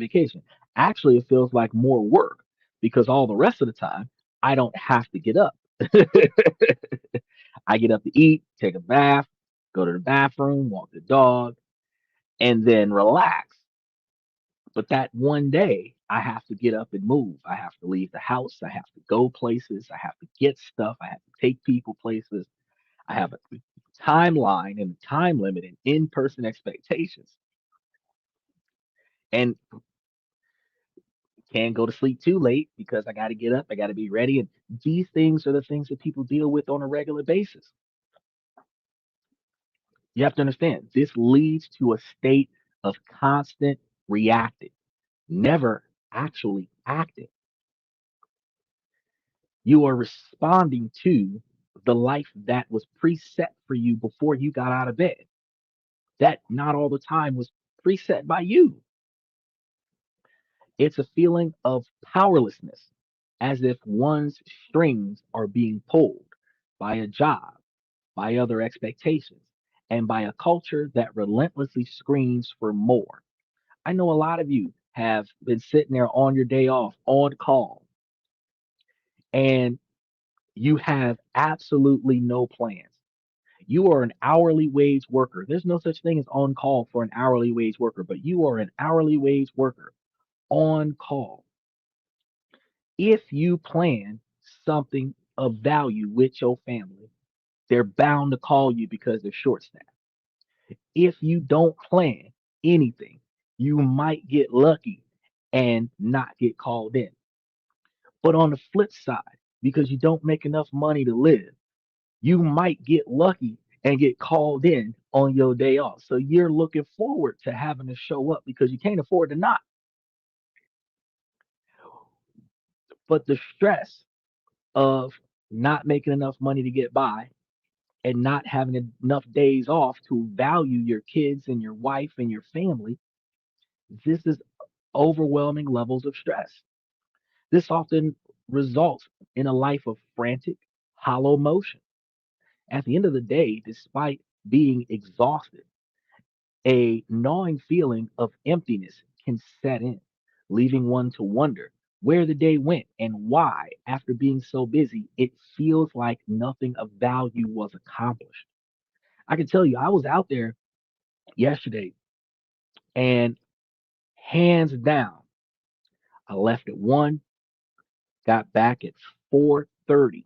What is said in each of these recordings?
vacation. Actually, it feels like more work because all the rest of the time I don't have to get up. I get up to eat, take a bath, go to the bathroom, walk the dog, and then relax. But that one day, I have to get up and move. I have to leave the house. I have to go places. I have to get stuff. I have to take people places. I have a timeline and a time limit and in person expectations. And can't go to sleep too late because I got to get up. I got to be ready. And these things are the things that people deal with on a regular basis. You have to understand this leads to a state of constant reacting, never actually acting. You are responding to the life that was preset for you before you got out of bed. That not all the time was preset by you. It's a feeling of powerlessness, as if one's strings are being pulled by a job, by other expectations, and by a culture that relentlessly screams for more. I know a lot of you have been sitting there on your day off, on call, and you have absolutely no plans. You are an hourly wage worker. There's no such thing as on call for an hourly wage worker, but you are an hourly wage worker on call. If you plan something of value with your family, they're bound to call you because they're short staffed. If you don't plan anything, you might get lucky and not get called in. But on the flip side, because you don't make enough money to live, you might get lucky and get called in on your day off. So you're looking forward to having to show up because you can't afford to not. But the stress of not making enough money to get by and not having enough days off to value your kids and your wife and your family, this is overwhelming levels of stress. This often results in a life of frantic, hollow motion. At the end of the day, despite being exhausted, a gnawing feeling of emptiness can set in, leaving one to wonder where the day went and why, after being so busy, it feels like nothing of value was accomplished. I can tell you, I was out there yesterday and hands down, I left at 1, got back at 4:30.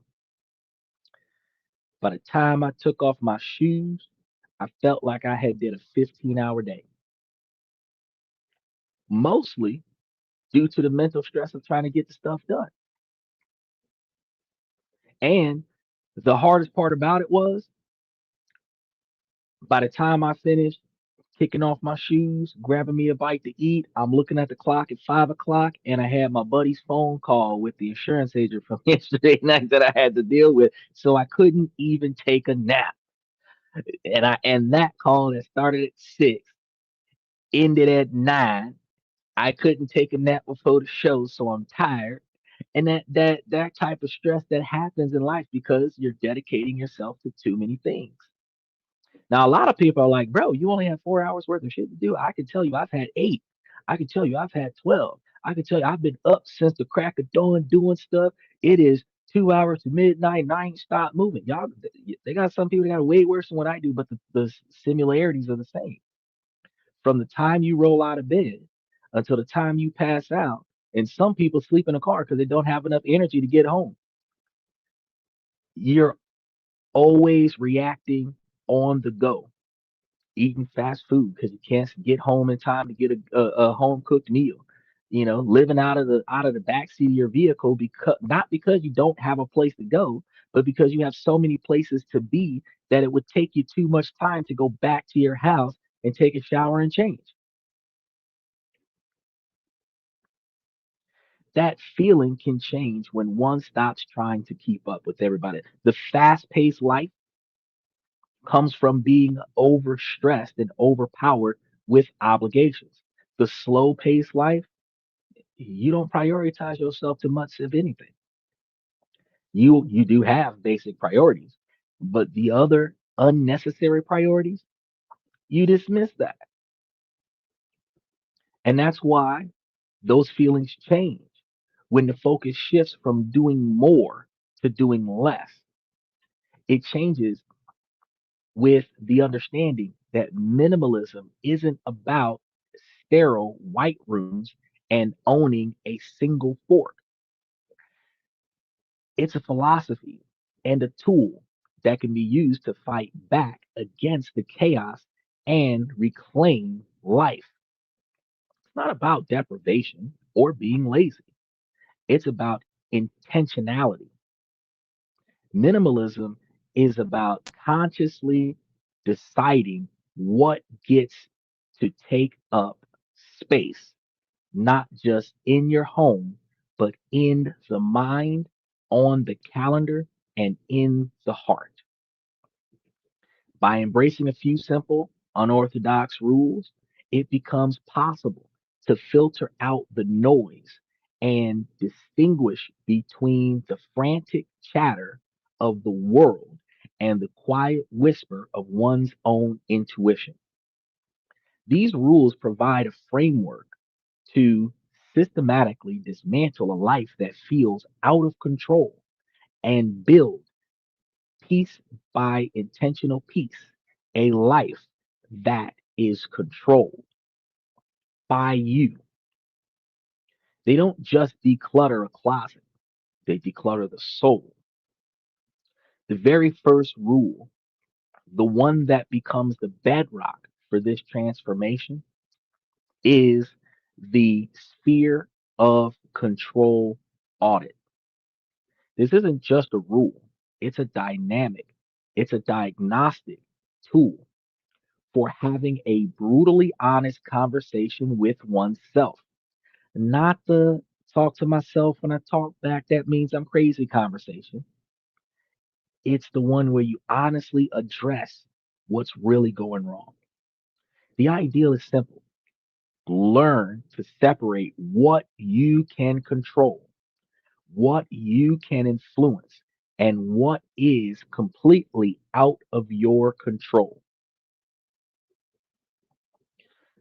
By the time I took off my shoes, I felt like I had did a 15-hour day, mostly due to the mental stress of trying to get the stuff done. And the hardest part about it was by the time I finished kicking off my shoes, grabbing me a bite to eat, I'm looking at the clock at 5 o'clock, and I had my buddy's phone call with the insurance agent from yesterday night that I had to deal with. So I couldn't even take a nap. And that call that started at 6 ended at 9. I couldn't take a nap before the show, so I'm tired. And that type of stress that happens in life because you're dedicating yourself to too many things. Now, a lot of people are like, bro, you only have 4 hours worth of shit to do. I can tell you I've had 8. I can tell you I've had 12. I can tell you I've been up since the crack of dawn doing stuff. It is 2 hours to midnight and I ain't stopped moving. Y'all, they got some people that got it way worse than what I do, but the similarities are the same. From the time you roll out of bed until the time you pass out, and some people sleep in a car because they don't have enough energy to get home. You're always reacting on the go, eating fast food because you can't get home in time to get a home cooked meal. Living out of the back seat of your vehicle because not because you don't have a place to go, but because you have so many places to be that it would take you too much time to go back to your house and take a shower and change. That feeling can change when one stops trying to keep up with everybody. The fast paced life comes from being overstressed and overpowered with obligations. The slow paced life, you don't prioritize yourself too much, if anything. You do have basic priorities, but the other unnecessary priorities, you dismiss that. And that's why Those feelings change when the focus shifts from doing more to doing less. It changes with the understanding that minimalism isn't about sterile white rooms and owning a single fork. It's a philosophy and a tool that can be used to fight back against the chaos and reclaim life. It's not about deprivation or being lazy. It's about intentionality. Minimalism is about consciously deciding what gets to take up space, not just in your home, but in the mind, on the calendar, and in the heart. By embracing a few simple, unorthodox rules, it becomes possible to filter out the noise and distinguish between the frantic chatter of the world and the quiet whisper of one's own intuition. These rules provide a framework to systematically dismantle a life that feels out of control and build piece by intentional piece, a life that is controlled by you. They don't just declutter a closet, they declutter the soul. The very first rule, the one that becomes the bedrock for this transformation, is the sphere of control audit. This isn't just a rule, it's a dynamic, it's a diagnostic tool for having a brutally honest conversation with oneself. Not the talk to myself when I talk back, that means I'm crazy conversation. It's the one where you honestly address what's really going wrong. The ideal is simple: learn to separate what you can control, what you can influence, and what is completely out of your control.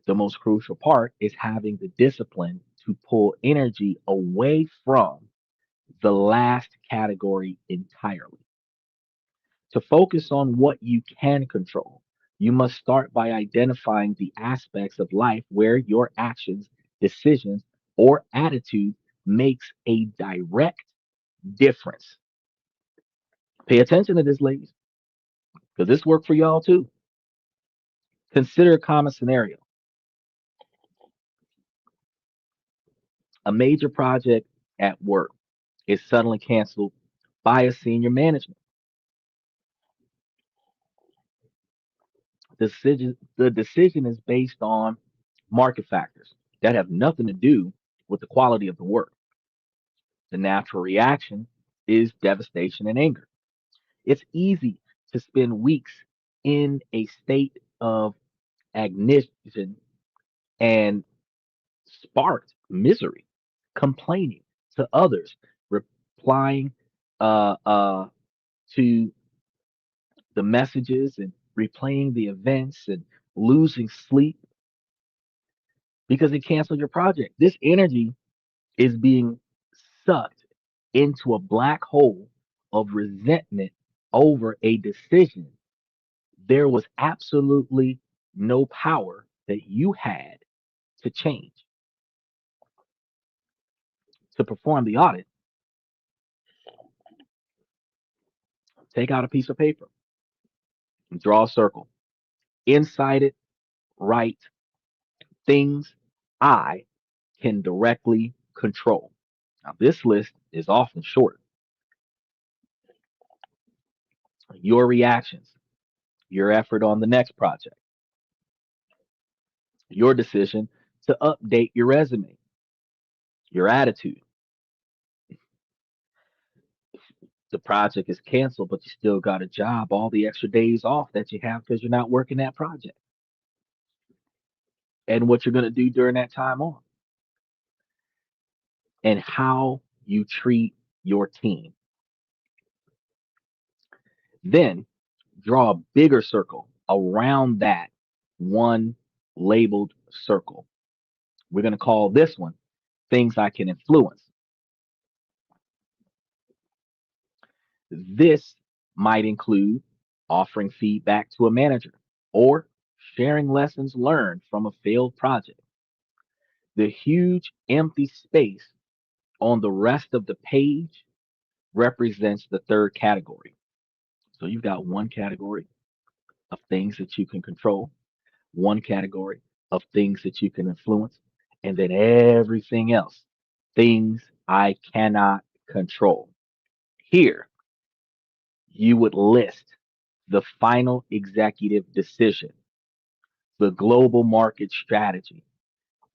The most crucial part is having the discipline to pull energy away from the last category entirely. To focus on what you can control, you must start by identifying the aspects of life where your actions, decisions, or attitude makes a direct difference. Pay attention to this, ladies, because this worked for y'all too. Consider a common scenario: a major project at work is suddenly canceled by a senior management. The decision is based on market factors that have nothing to do with the quality of the work. The natural reaction is devastation and anger. It's easy to spend weeks in a state of ignition and sparked misery, complaining to others, replying to the messages and replaying the events and losing sleep because it canceled your project. This energy is being sucked into a black hole of resentment over a decision there was absolutely no power that you had to change. To perform the audit, take out a piece of paper and draw a circle. Inside it, write things I can directly control. Now, this list is often short. Your reactions, your effort on the next project, your decision to update your resume, your attitude. The project is canceled, but you still got a job, all the extra days off that you have because you're not working that project, and what you're going to do during that time off, and how you treat your team. Then draw a bigger circle around that one labeled circle. We're going to call this one things I can influence. This might include offering feedback to a manager or sharing lessons learned from a failed project. The huge empty space on the rest of the page represents the third category. So you've got one category of things that you can control, one category of things that you can influence, and then everything else, things I cannot control. Here, you would list the final executive decision, the global market strategy,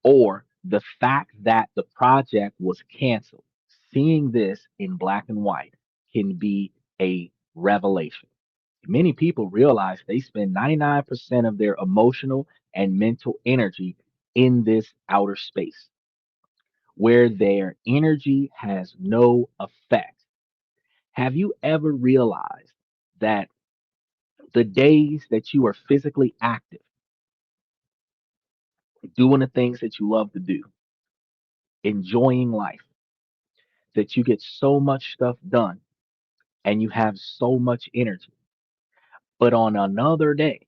or the fact that the project was canceled. Seeing this in black and white can be a revelation. Many people realize they spend 99% of their emotional and mental energy in this outer space where their energy has no effect. Have you ever realized that the days that you are physically active, doing the things that you love to do, enjoying life, that you get so much stuff done and you have so much energy, but on another day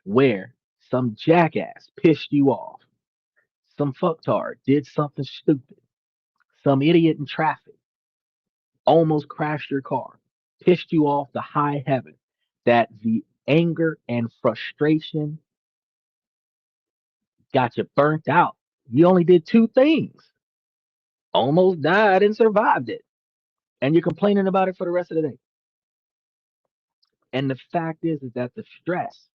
where some jackass pissed you off, some fucktard did something stupid, some idiot in traffic almost crashed your car, pissed you off to high heaven, that the anger and frustration got you burnt out. You only did two things, almost died and survived it. And you're complaining about it for the rest of the day. And the fact is that the stress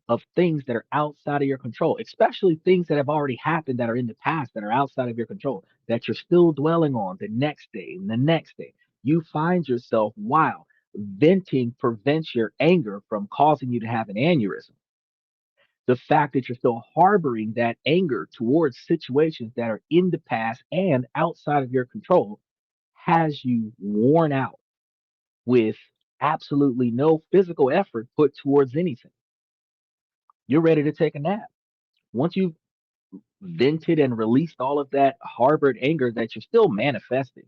of things that are outside of your control, especially things that have already happened that are in the past that are outside of your control, that you're still dwelling on the next day and the next day, you find yourself, wow, venting prevents your anger from causing you to have an aneurysm. The fact that you're still harboring that anger towards situations that are in the past and outside of your control has you worn out with absolutely no physical effort put towards anything. You're ready to take a nap. Once you've vented and released all of that harbored anger that you're still manifesting,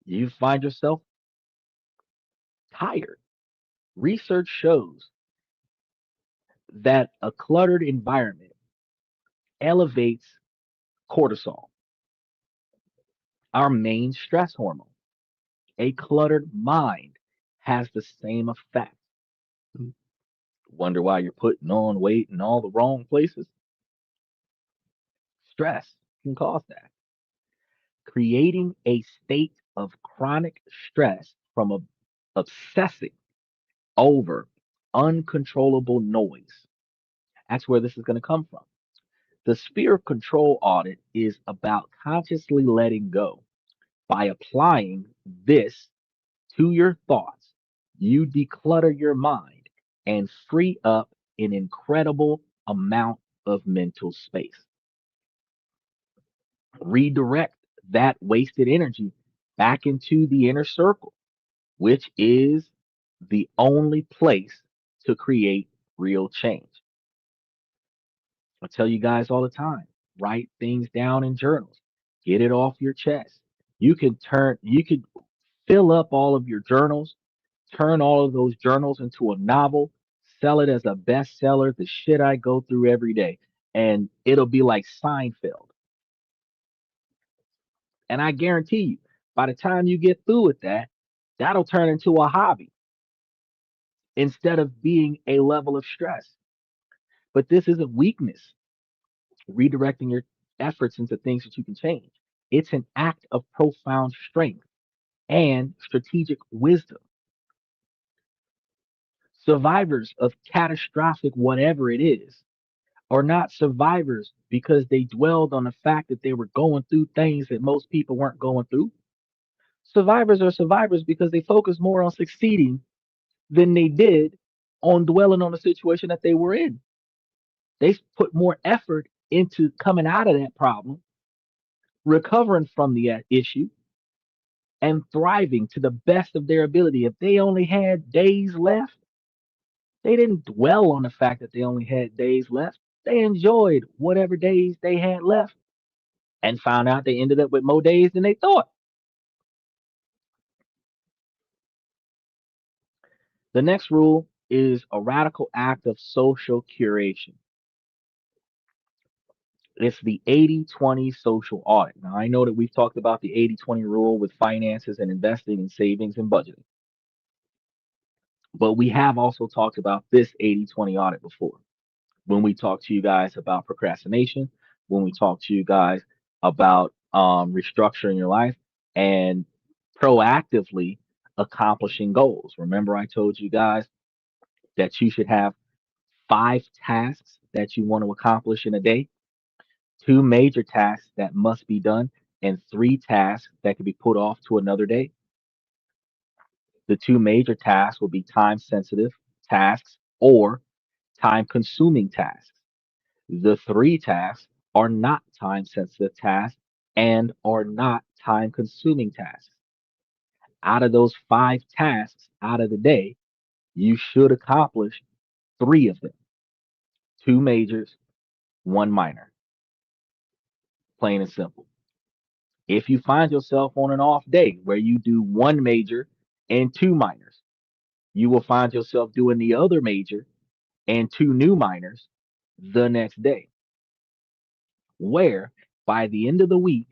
you find yourself tired. Research shows that a cluttered environment elevates cortisol, our main stress hormone. A cluttered mind has the same effect. Wonder why you're putting on weight in all the wrong places? Stress can cause that. Creating a state of chronic stress from obsessing over uncontrollable noise. That's where this is going to come from. The sphere of control audit is about consciously letting go. By applying this to your thoughts, you declutter your mind and free up an incredible amount of mental space. Redirect that wasted energy back into the inner circle, which is the only place to create real change. I tell you guys all the time, write things down in journals, get it off your chest. You can fill up all of your journals, turn all of those journals into a novel, sell it as a bestseller, the shit I go through every day. And it'll be like Seinfeld. And I guarantee you, by the time you get through with that, that'll turn into a hobby instead of being a level of stress. But this isn't weakness, redirecting your efforts into things that you can change. It's an act of profound strength and strategic wisdom. Survivors of catastrophic whatever it is are not survivors because they dwelled on the fact that they were going through things that most people weren't going through. Survivors are survivors because they focus more on succeeding than they did on dwelling on the situation that they were in. They put more effort into coming out of that problem, recovering from the issue, and thriving to the best of their ability. If they only had days left, they didn't dwell on the fact that they only had days left. They enjoyed whatever days they had left and found out they ended up with more days than they thought. The next rule is a radical act of social curation. It's the 80-20 social audit. Now, I know that we've talked about the 80-20 rule with finances and investing and savings and budgeting, but we have also talked about this 80-20 audit before when we talk to you guys about procrastination, when we talk to you guys about restructuring your life and proactively accomplishing goals. Remember, I told you guys that you should have 5 tasks that you want to accomplish in a day, 2 major tasks that must be done, and 3 tasks that can be put off to another day. The 2 major tasks will be time sensitive tasks or time consuming tasks. The 3 tasks are not time sensitive tasks and are not time consuming tasks. Out of those 5 tasks out of the day, you should accomplish 3 of them: 2 majors, 1 minor. Plain and simple. If you find yourself on an off day where you do 1 major and 2 minors, you will find yourself doing the other major and 2 new minors the next day, where by the end of the week,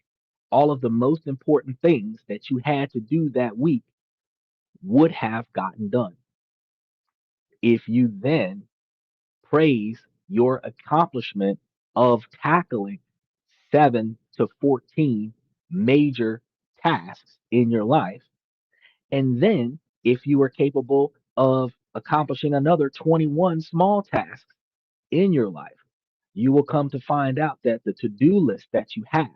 all of the most important things that you had to do that week would have gotten done. If you then praise your accomplishment of tackling 7 to 14 major tasks in your life, and then if you are capable of accomplishing another 21 small tasks in your life, you will come to find out that the to do list that you have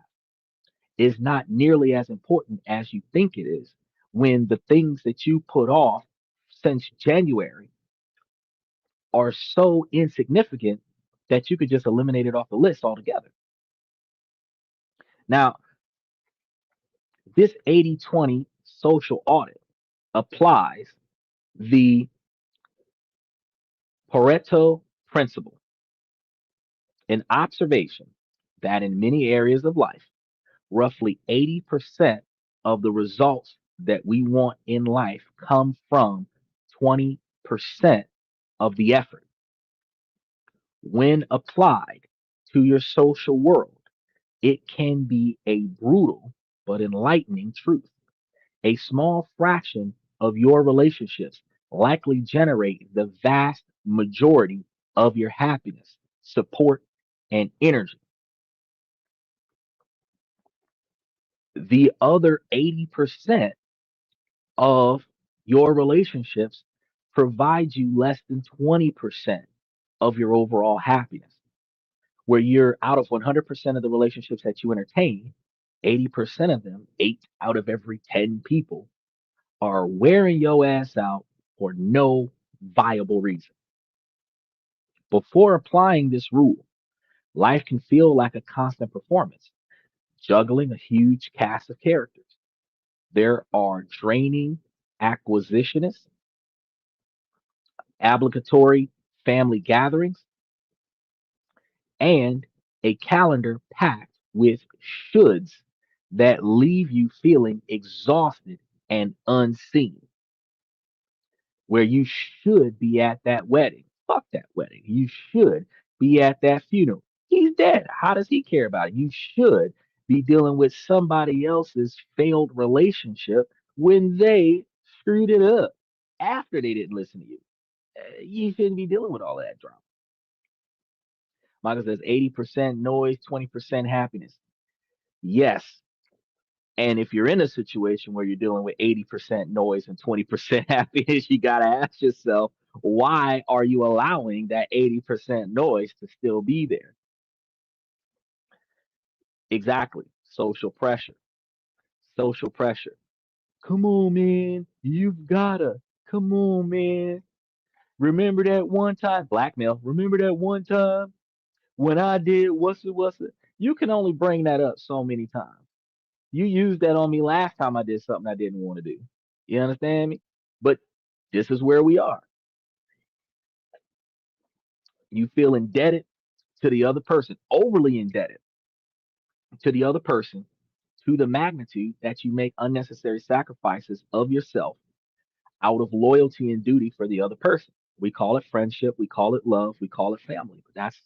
is not nearly as important as you think it is when the things that you put off since January are so insignificant that you could just eliminate it off the list altogether. Now, this 80-20 social audit applies the Pareto principle, an observation that in many areas of life, roughly 80% of the results that we want in life come from 20% of the effort. When applied to your social world, it can be a brutal but enlightening truth. A small fraction of your relationships likely generate the vast majority of your happiness, support, and energy. The other 80% of your relationships provide you less than 20% of your overall happiness, where you're out of 100% of the relationships that you entertain, 80% of them, 8 out of every 10 people, are wearing your ass out for no viable reason. Before applying this rule, life can feel like a constant performance, juggling a huge cast of characters. There are draining acquisitionists, obligatory family gatherings, and a calendar packed with shoulds that leave you feeling exhausted and unseen. Where you should be at that wedding. Fuck that wedding. You should be at that funeral. He's dead. How does he care about it? You should be dealing with somebody else's failed relationship when they screwed it up after they didn't listen to you. You shouldn't be dealing with all that drama. Michael says 80% noise, 20% happiness. Yes. And if you're in a situation where you're dealing with 80% noise and 20% happiness, you got to ask yourself, why are you allowing that 80% noise to still be there? Exactly. Social pressure. Social pressure. Come on, man. You've gotta. Come on, man. Remember that one time? Blackmail. Remember that one time when I did what's it? You can only bring that up so many times. You used that on me last time I did something I didn't want to do. You understand me? But this is where we are. You feel indebted to the other person, overly indebted to the other person to the magnitude that you make unnecessary sacrifices of yourself out of loyalty and duty for the other person. We call it friendship, we call it love, we call it family, but that's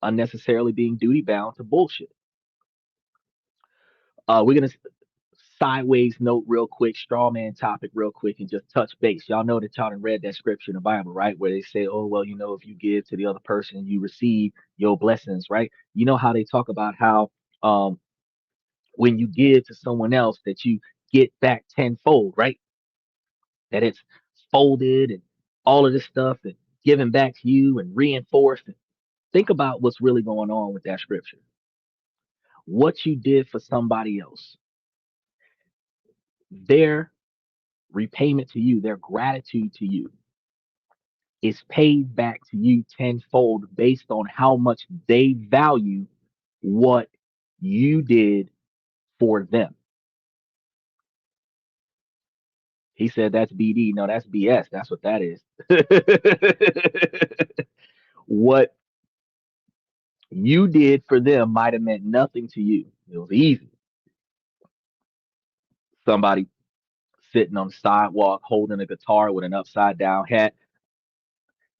unnecessarily being duty bound to bullshit. We're gonna sideways note real quick, straw man topic real quick, and just touch base. Y'all know that y'all done read that scripture in the Bible, right? Where they say, oh, well, if you give to the other person, you receive your blessings, right? You know how they talk about how um, when you give to someone else that you get back tenfold, right? That it's folded and all of this stuff and given back to you and reinforced. And think about what's really going on with that scripture. What you did for somebody else, their repayment to you, their gratitude to you is paid back to you tenfold based on how much they value what you did for them. He said that's BD. No, that's BS. That's what that is. What you did for them might have meant nothing to you. It was easy. Somebody sitting on the sidewalk holding a guitar with an upside down hat,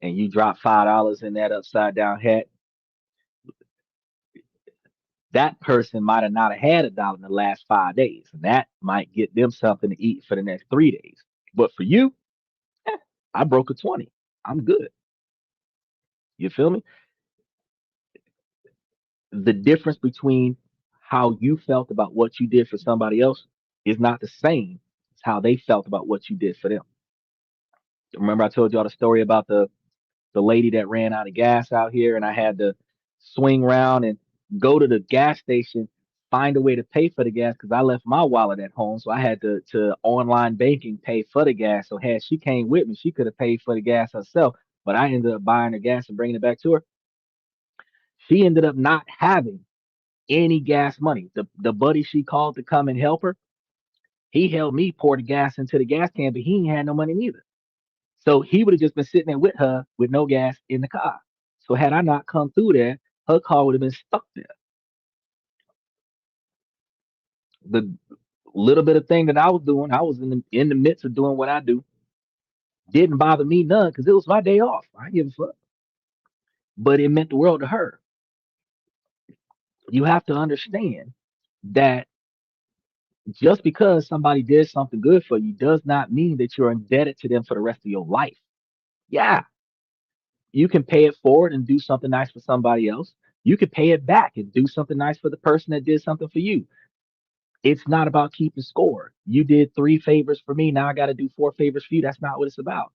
and you drop $5 in that upside down hat. That person might have not have had $1 in the last 5 days, and that might get them something to eat for the next 3 days. But for you, eh, I broke a 20. I'm good. You feel me? The difference between how you felt about what you did for somebody else is not the same as how they felt about what you did for them. Remember, I told y'all the story about the lady that ran out of gas out here, and I had to swing around and go to the gas station, find a way to pay for the gas because I left my wallet at home, so I had to online banking pay for the gas. So had she came with me, she could have paid for the gas herself, but I ended up buying her gas and bringing it back to her. She ended up not having any gas money. The buddy she called to come and help her, he helped me pour the gas into the gas can, but he ain't had no money neither. So he would have just been sitting there with her with no gas in the car. So had I not come through there, her car would have been stuck there. The little bit of thing that I was doing, I was in the midst of doing what I do. Didn't bother me none because it was my day off. I didn't give a fuck. But it meant the world to her. You have to understand that just because somebody did something good for you does not mean that you're indebted to them for the rest of your life. Yeah, you can pay it forward and do something nice for somebody else. You can pay it back and do something nice for the person that did something for you. It's not about keeping score. You did 3 favors for me. Now I got to do 4 favors for you. That's not what it's about.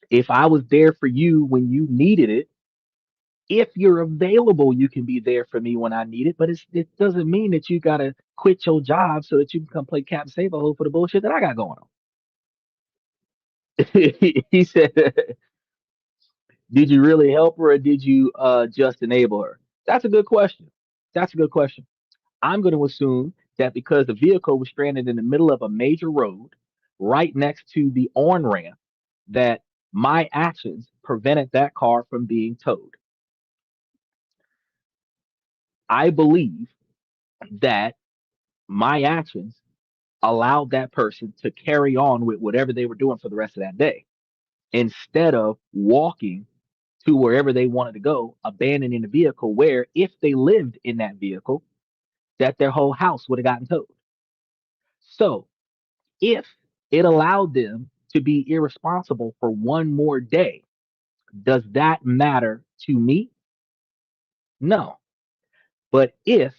If I was there for you when you needed it, if you're available, you can be there for me when I need it. But it doesn't mean that you got to quit your job so that you can come play Cap Save a hole for the bullshit that I got going on. He said, did you really help her or did you just enable her? That's a good question. That's a good question. I'm going to assume that because the vehicle was stranded in the middle of a major road right next to the on ramp, that my actions prevented that car from being towed. I believe that my actions allowed that person to carry on with whatever they were doing for the rest of that day instead of walking to wherever they wanted to go, abandoning the vehicle where if they lived in that vehicle, that their whole house would have gotten towed. So if it allowed them to be irresponsible for one more day, does that matter to me? No. But if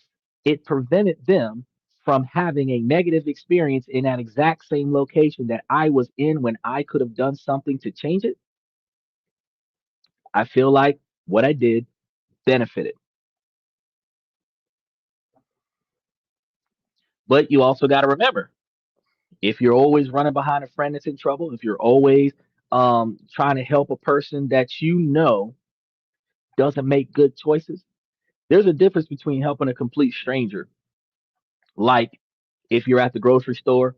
it prevented them from having a negative experience in that exact same location that I was in when I could have done something to change it, I feel like what I did benefited. But you also got to remember, if you're always running behind a friend that's in trouble, if you're always trying to help a person that you know doesn't make good choices, there's a difference between helping a complete stranger. Like if you're at the grocery store,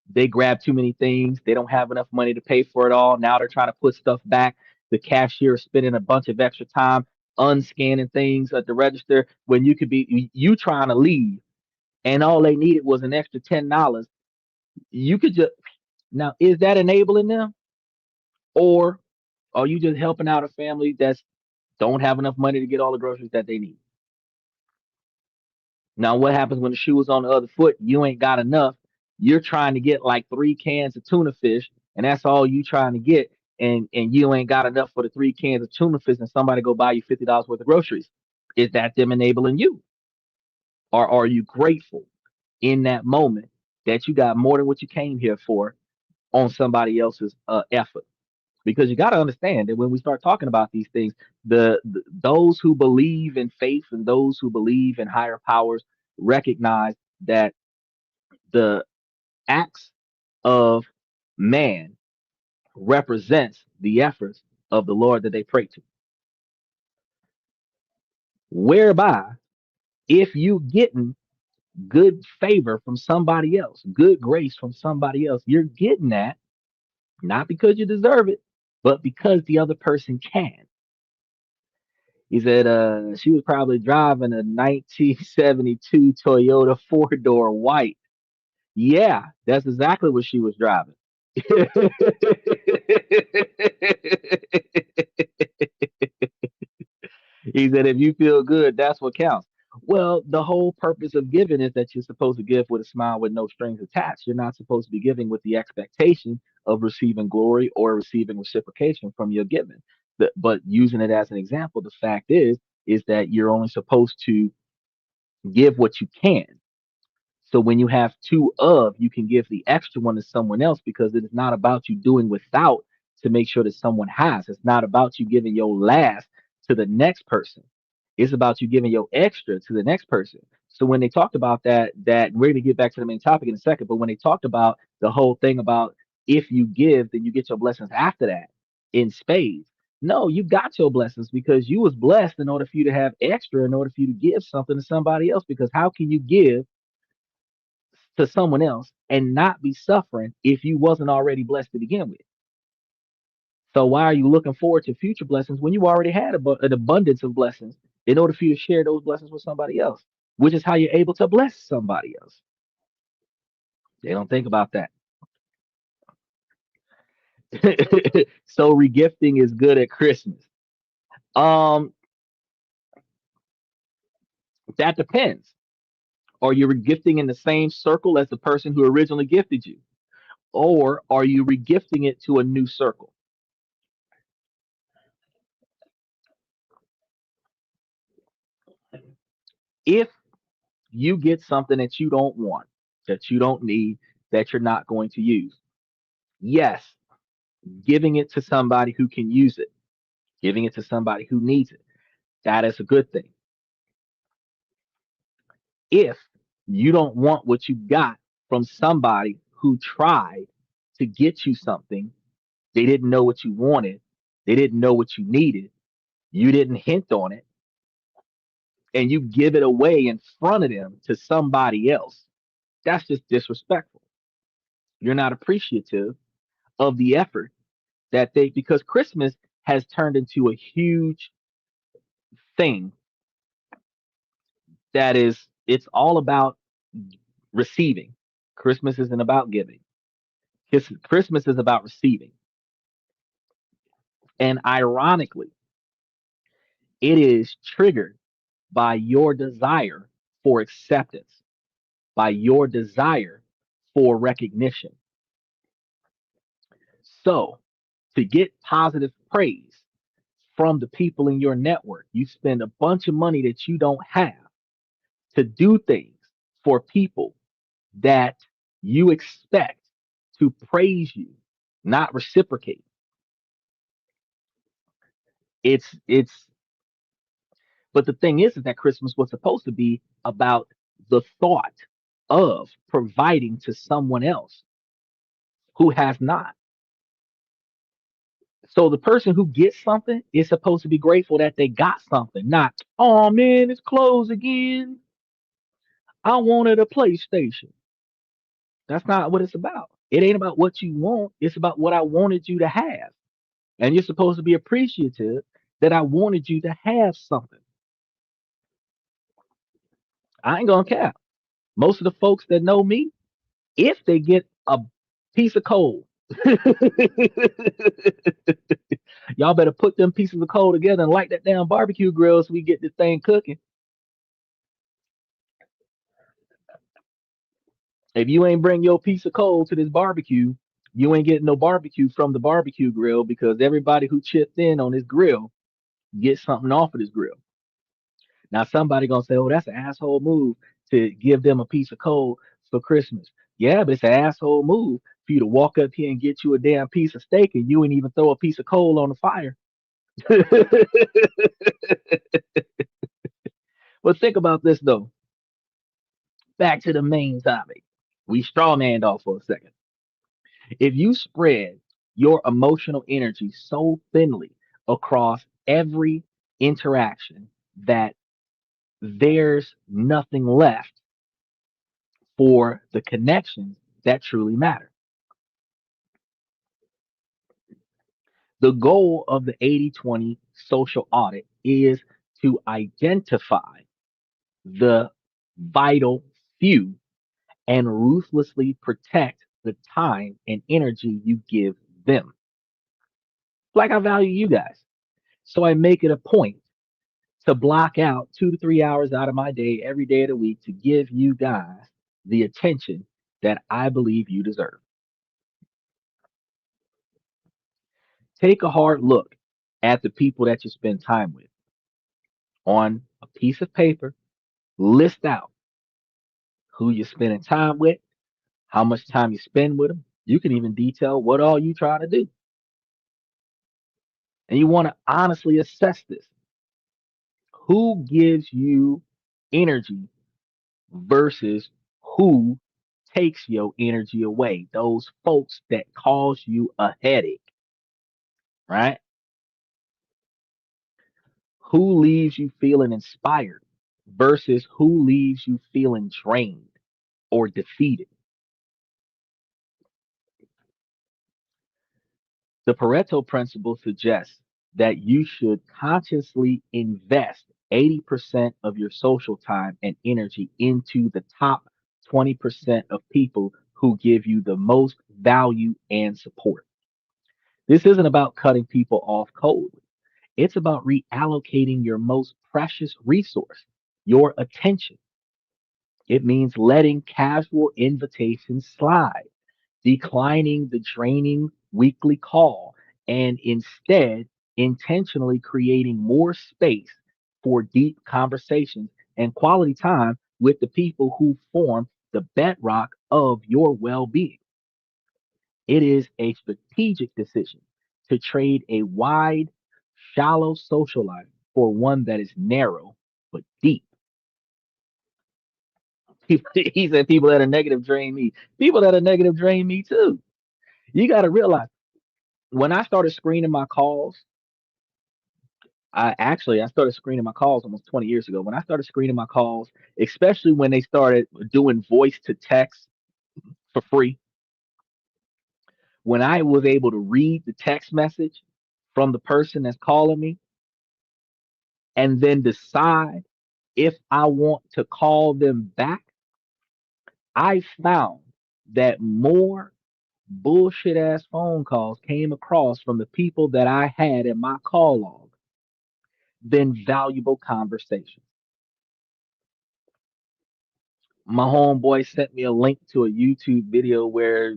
they grab too many things, they don't have enough money to pay for it all. Now they're trying to put stuff back. The cashier is spending a bunch of extra time unscanning things at the register when you could be you trying to leave and all they needed was an extra $10. You could just now is that enabling them or are you just helping out a family that's don't have enough money to get all the groceries that they need? Now, what happens when the shoe is on the other foot? You ain't got enough. You're trying to get like 3 cans of tuna fish, and that's all you trying to get, and you ain't got enough for the 3 cans of tuna fish, and somebody go buy you $50 worth of groceries. Is that them enabling you, or are you grateful in that moment that you got more than what you came here for on somebody else's effort? Because you got to understand that when we start talking about these things, the those who believe in faith and those who believe in higher powers recognize that the acts of man represents the efforts of the Lord that they pray to. Whereby, if you getting good favor from somebody else, good grace from somebody else, you're getting that not because you deserve it, but because the other person can. He said she was probably driving a 1972 Toyota four-door white. Yeah, that's exactly what she was driving. He said, if you feel good, that's what counts. Well, the whole purpose of giving is that you're supposed to give with a smile with no strings attached. You're not supposed to be giving with the expectation of receiving glory or receiving reciprocation from your giving. But using it as an example, the fact is that you're only supposed to give what you can. So when you have two of, you can give the extra one to someone else because it is not about you doing without to make sure that someone has. It's not about you giving your last to the next person. It's about you giving your extra to the next person. So when they talked about that we're gonna get back to the main topic in a second, but when they talked about the whole thing about if you give, then you get your blessings after that in spades. No, you got your blessings because you was blessed in order for you to have extra, in order for you to give something to somebody else. Because how can you give to someone else and not be suffering if you wasn't already blessed to begin with? So why are you looking forward to future blessings when you already had an abundance of blessings in order for you to share those blessings with somebody else, which is how you're able to bless somebody else? They don't think about that. So regifting is good at Christmas. Um, that depends. Are you regifting in the same circle as the person who originally gifted you, or are you regifting it to a new circle? If you get something that you don't want, that you don't need, that you're not going to use, yes, giving it to somebody who can use it, giving it to somebody who needs it, that is a good thing. If you don't want what you got from somebody who tried to get you something, they didn't know what you wanted, they didn't know what you needed, you didn't hint on it, and you give it away in front of them to somebody else, that's just disrespectful. You're not appreciative of the effort that they, because Christmas has turned into a huge thing that is, it's all about receiving. Christmas isn't about giving. Christmas is about receiving. And ironically, it is triggered by your desire for acceptance, by your desire for recognition. So, to get positive praise from the people in your network, you spend a bunch of money that you don't have to do things for people that you expect to praise you, not reciprocate. It's but the thing is that Christmas was supposed to be about the thought of providing to someone else who has not. So the person who gets something is supposed to be grateful that they got something, not, oh man, it's closed again. I wanted a PlayStation. That's not what it's about. It ain't about what you want. It's about what I wanted you to have. And you're supposed to be appreciative that I wanted you to have something. I ain't gonna cap. Most of the folks that know me, if they get a piece of coal, y'all better put them pieces of coal together and light that damn barbecue grill so we get this thing cooking. If you ain't bring your piece of coal to this barbecue, you ain't getting no barbecue from the barbecue grill because everybody who chipped in on this grill gets something off of this grill. Now somebody gonna say, "Oh, that's an asshole move to give them a piece of coal for Christmas." Yeah, but it's an asshole move for you to walk up here and get you a damn piece of steak and you ain't even throw a piece of coal on the fire. But think about this though. Back to the main topic. We strawmanned off for a second. If you spread your emotional energy so thinly across every interaction that there's nothing left for the connections that truly matter. The goal of the 80/20 social audit is to identify the vital few and ruthlessly protect the time and energy you give them. Like I value you guys. So I make it a point to block out 2 to 3 hours out of my day every day of the week to give you guys the attention that I believe you deserve. Take a hard look at the people that you spend time with on a piece of paper. List out who you're spending time with, how much time you spend with them. You can even detail what all you try to do. And you want to honestly assess this. Who gives you energy versus who takes your energy away? Those folks that cause you a headache, right? Who leaves you feeling inspired versus who leaves you feeling drained or defeated? The Pareto principle suggests that you should consciously invest 80% of your social time and energy into the top 20% of people who give you the most value and support. This isn't about cutting people off cold. It's about reallocating your most precious resource, your attention. It means letting casual invitations slide, declining the draining weekly call, and instead intentionally creating more space for deep conversations and quality time with the people who form the bedrock of your well being. It is a strategic decision to trade a wide, shallow social life for one that is narrow but deep. He said people that are negative drain me. People that are negative drain me too. You got to realize when I started screening my calls, I started screening my calls almost 20 years ago. When I started screening my calls, especially when they started doing voice to text for free, when I was able to read the text message from the person that's calling me and then decide if I want to call them back, I found that more bullshit ass phone calls came across from the people that I had in my call log than valuable conversations. My homeboy sent me a link to a YouTube video where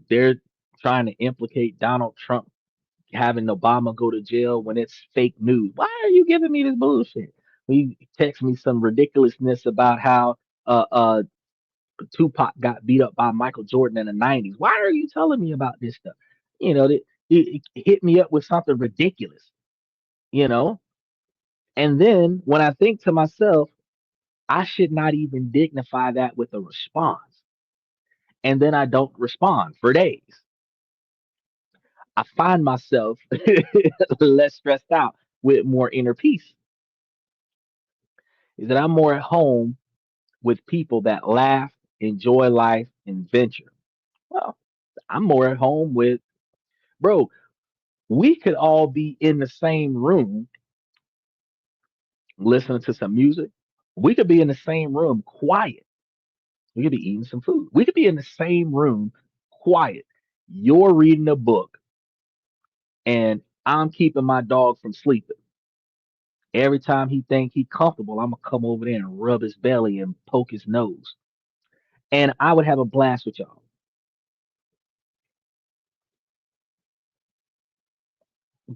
they're trying to implicate Donald Trump having Obama go to jail when it's fake news. Why are you giving me this bullshit? He texted me some ridiculousness about how Tupac got beat up by Michael Jordan in the 90s. Why are you telling me about this stuff? You know, it hit me up with something ridiculous, you know? And then when I think to myself, I should not even dignify that with a response. And then I don't respond for days. I find myself less stressed out with more inner peace. Is that I'm more at home with people that laugh, enjoy life, and venture. Well, I'm more at home with, bro. We could all be in the same room listening to some music. We could be in the same room quiet. We could be eating some food. We could be in the same room quiet. You're reading a book and I'm keeping my dog from sleeping. Every time he think he comfortable, I'm gonna come over there and rub his belly and poke his nose. And I would have a blast with y'all.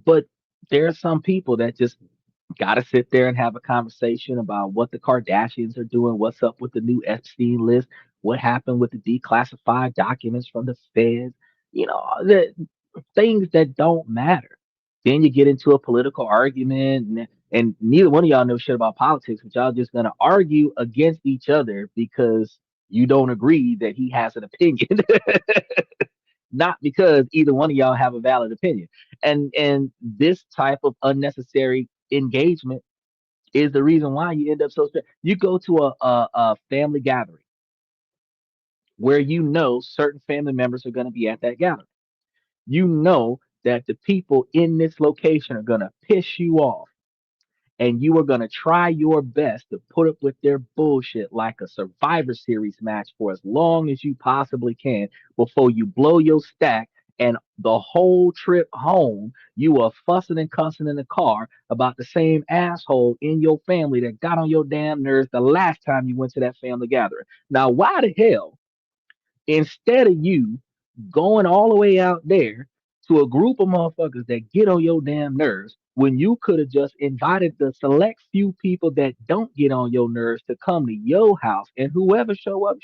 But there are some people that just got to sit there and have a conversation about what the Kardashians are doing, what's up with the new Epstein list, what happened with the declassified documents from the Fed, the things that don't matter. Then you get into a political argument, and neither one of y'all know shit about politics, but y'all just gonna argue against each other because you don't agree that he has an opinion. Not because either one of y'all have a valid opinion. And this type of unnecessary engagement is the reason why you end up so stressed. You go to a family gathering where you know certain family members are going to be at that gathering. You know that the people in this location are going to piss you off, and you are going to try your best to put up with their bullshit like a Survivor Series match for as long as you possibly can before you blow your stack. And the whole trip home, you are fussing and cussing in the car about the same asshole in your family that got on your damn nerves the last time you went to that family gathering. Now, why the hell instead of you going all the way out there to a group of motherfuckers that get on your damn nerves when you could have just invited the select few people that don't get on your nerves to come to your house, and whoever show up,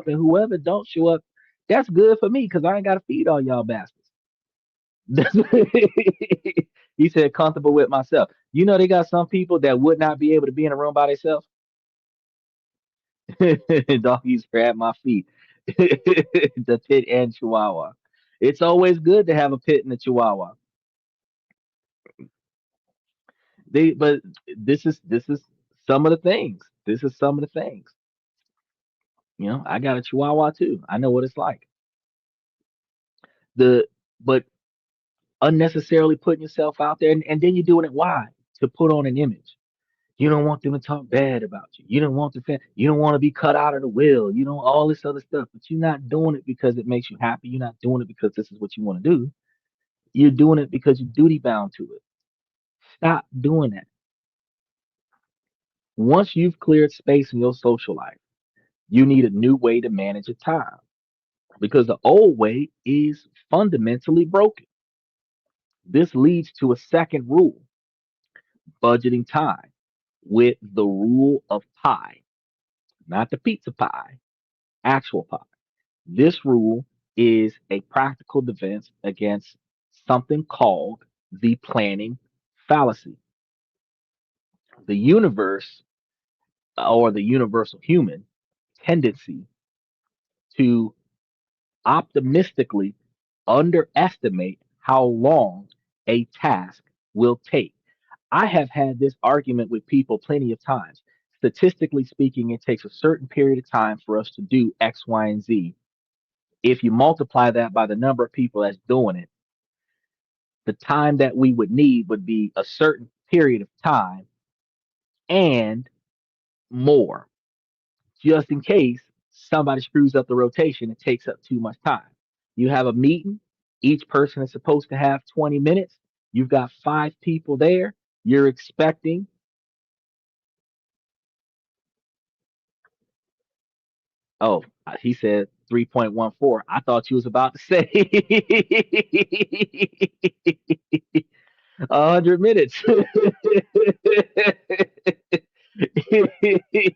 and whoever don't show up, that's good for me because I ain't got to feed all y'all bastards. He said comfortable with myself. You know they got some people that would not be able to be in a room by themselves. Doggies grab my feet. The pit and Chihuahua. It's always good to have a pit and a Chihuahua. But this is some of the things. This is some of the things. I got a Chihuahua too. I know what it's like. The but unnecessarily putting yourself out there, and then you're doing it why? To put on an image. You don't want them to talk bad about you. You don't want you don't want to be cut out of the will. You don't all this other stuff. But you're not doing it because it makes you happy. You're not doing it because this is what you want to do. You're doing it because you're duty bound to it. Stop doing that. Once you've cleared space in your social life, you need a new way to manage your time because the old way is fundamentally broken. This leads to a second rule: budgeting time with the rule of pi, not the pizza pie, actual pie. This rule is a practical defense against something called the planning fallacy. The universe, or the universal human tendency to optimistically underestimate how long a task will take. I have had this argument with people plenty of times. Statistically speaking, it takes a certain period of time for us to do X, Y, and Z. If you multiply that by the number of people that's doing it, the time that we would need would be a certain period of time and more, just in case somebody screws up the rotation and takes up too much time. You have a meeting, each person is supposed to have 20 minutes. You've got five people there. You're expecting, oh, he said 3.14. I thought you was about to say 100 minutes.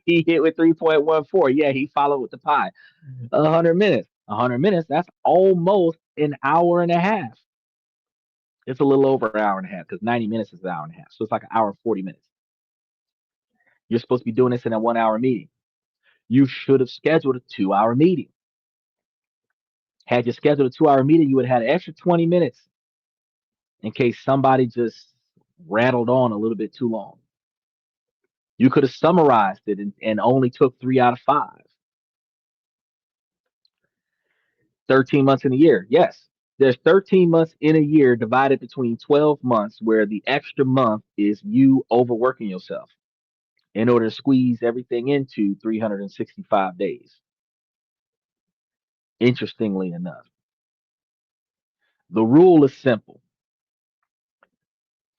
He hit with 3.14. Yeah, he followed with the pie. 100 minutes. 100 minutes, that's almost an hour and a half. It's a little over an hour and a half because 90 minutes is an hour and a half. So it's like an hour and 40 minutes. You're supposed to be doing this in a 1 hour meeting. You should have scheduled a 2 hour meeting. Had you scheduled a 2 hour meeting, you would have had an extra 20 minutes in case somebody just rattled on a little bit too long. You could have summarized it and only took 3 out of 5. 13 months in a year. Yes. There's 13 months in a year divided between 12 months where the extra month is you overworking yourself in order to squeeze everything into 365 days. Interestingly enough, the rule is simple.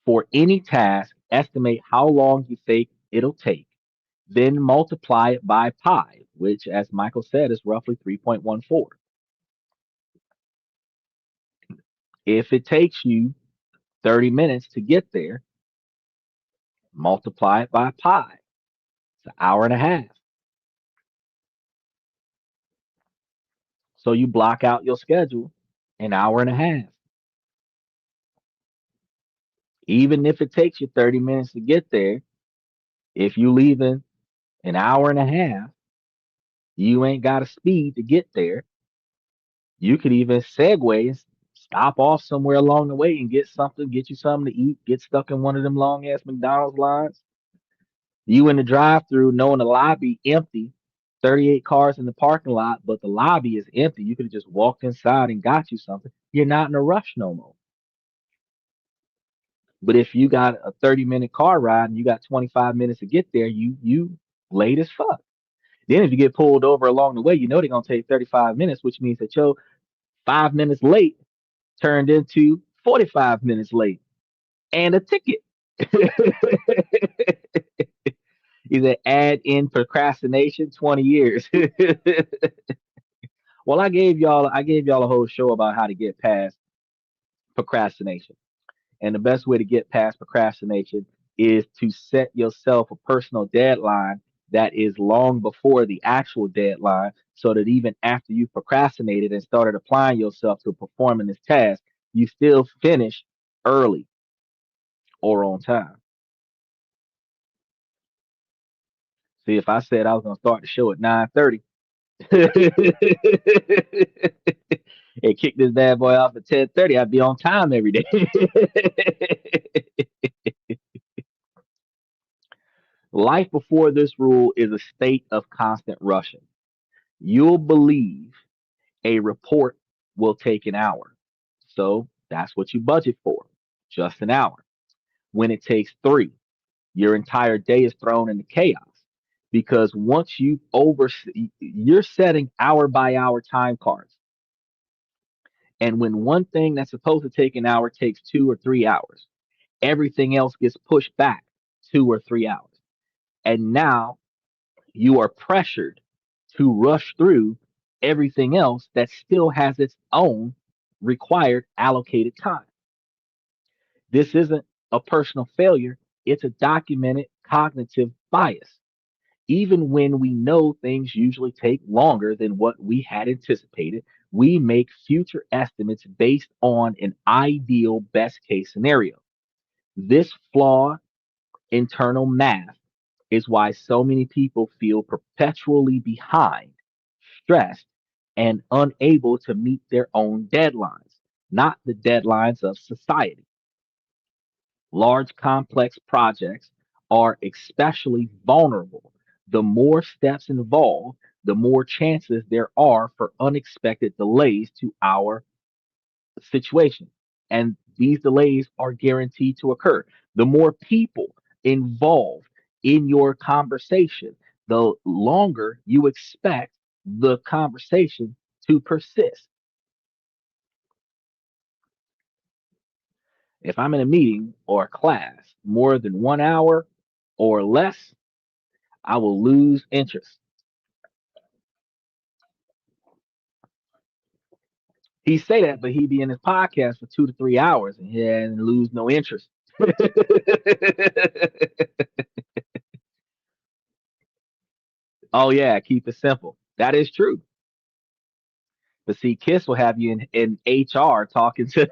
For any task, estimate how long you think it'll take, then multiply it by pi, which, as Michael said, is roughly 3.14. If it takes you 30 minutes to get there, multiply it by pi. It's an hour and a half. So you block out your schedule an hour and a half. Even if it takes you 30 minutes to get there, if you leave in an hour and a half, you ain't got a speed to get there. You could even segue and stop off somewhere along the way and get something, get you something to eat, get stuck in one of them long ass McDonald's lines. You in the drive through knowing the lobby empty, 38 cars in the parking lot, but the lobby is empty. You could have just walked inside and got you something. You're not in a rush no more. But if you got a 30-minute car ride and you got 25 minutes to get there, you late as fuck. Then if you get pulled over along the way, you know they're gonna take 35 minutes, which means that your 5 minutes late turned into 45 minutes late and a ticket. Either add in procrastination 20 years. Well, I gave y'all a whole show about how to get past procrastination. And the best way to get past procrastination is to set yourself a personal deadline that is long before the actual deadline so that even after you procrastinated and started applying yourself to performing this task, you still finish early or on time. See, if I said I was going to start the show at 9:30 and kick this bad boy off at 10:30, I'd be on time every day. Life before this rule is a state of constant rushing. You'll believe a report will take an hour. So that's what you budget for, just an hour. When it takes three, your entire day is thrown into chaos because once you're setting hour by hour time cards. And when one thing that's supposed to take an hour takes 2 or 3 hours, everything else gets pushed back 2 or 3 hours. And now you are pressured to rush through everything else that still has its own required allocated time. This isn't a personal failure, it's a documented cognitive bias. Even when we know things usually take longer than what we had anticipated, we make future estimates based on an ideal best case scenario. This flawed internal math is why so many people feel perpetually behind, stressed, and unable to meet their own deadlines, not the deadlines of society. Large complex projects are especially vulnerable. The more steps involved, the more chances there are for unexpected delays to our situation. And these delays are guaranteed to occur. The more people involved in your conversation, the longer you expect the conversation to persist. If I'm in a meeting or a class more than 1 hour or less, I will lose interest. He say that, but he be in his podcast for 2 to 3 hours and lose no interest. Oh yeah, keep it simple. That is true. But see, Kiss will have you in HR talking to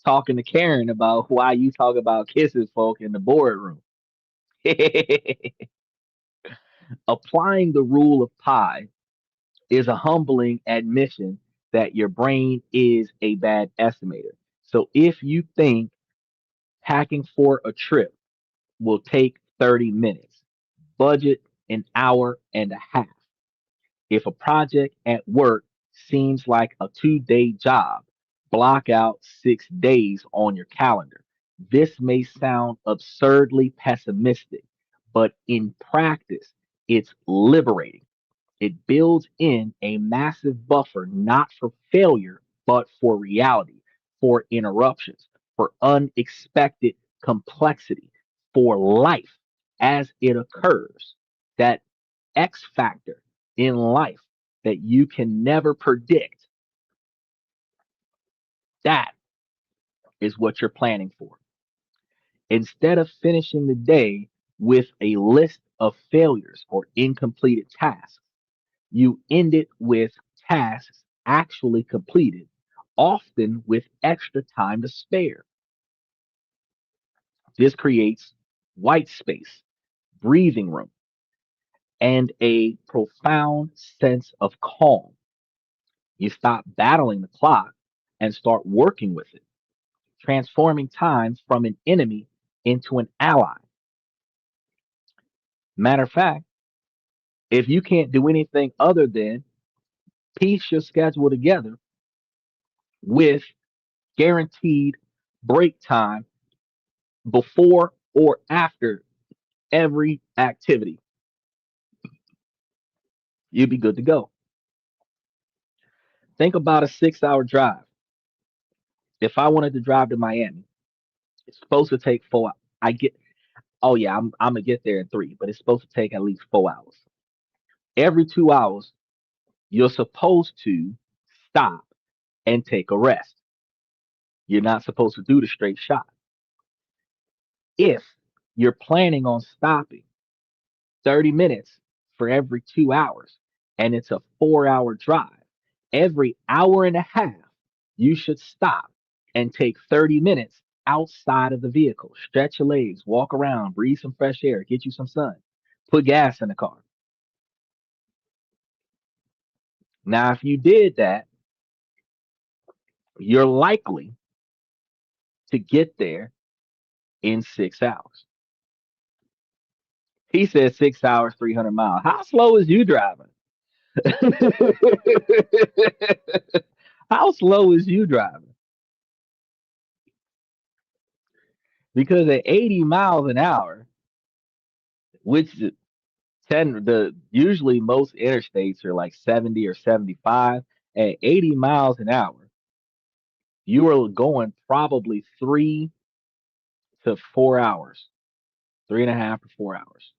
talking to Karen about why you talk about Kiss's folk in the boardroom. Applying the rule of pi is a humbling admission that your brain is a bad estimator. So if you think packing for a trip will take 30 minutes, budget an hour and a half. If a project at work seems like a 2 day job. Block out 6 days on your calendar. This may sound absurdly pessimistic, but in practice, it's liberating. It builds in a massive buffer, not for failure, but for reality, for interruptions, for unexpected complexity, for life as it occurs. That X factor in life that you can never predict, that is what you're planning for. Instead of finishing the day with a list of failures or incompleted tasks, you end it with tasks actually completed, often with extra time to spare. This creates white space, breathing room, and a profound sense of calm. You stop battling the clock and start working with it, transforming time from an enemy into an ally. Matter of fact, if you can't do anything other than piece your schedule together with guaranteed break time before or after every activity, you'd be good to go. Think about a 6 hour drive. If I wanted to drive to Miami, it's supposed to take 4 hours. I get, oh yeah, I'm gonna get there in three, but it's supposed to take at least 4 hours. Every 2 hours, you're supposed to stop and take a rest. You're not supposed to do the straight shot. If you're planning on stopping 30 minutes for every 2 hours and it's a 4 hour drive, every hour and a half, you should stop and take 30 minutes outside of the vehicle. Stretch your legs, walk around, breathe some fresh air, get you some sun, put gas in the car. Now, if you did that, you're likely to get there in 6 hours. He said 6 hours, 300 miles. How slow is you driving? How slow is you driving? Because at 80 miles an hour, which 10, the usually most interstates are like 70 or 75, at 80 miles an hour, you are going probably 3 to 4 hours, 3.5 to 4 hours,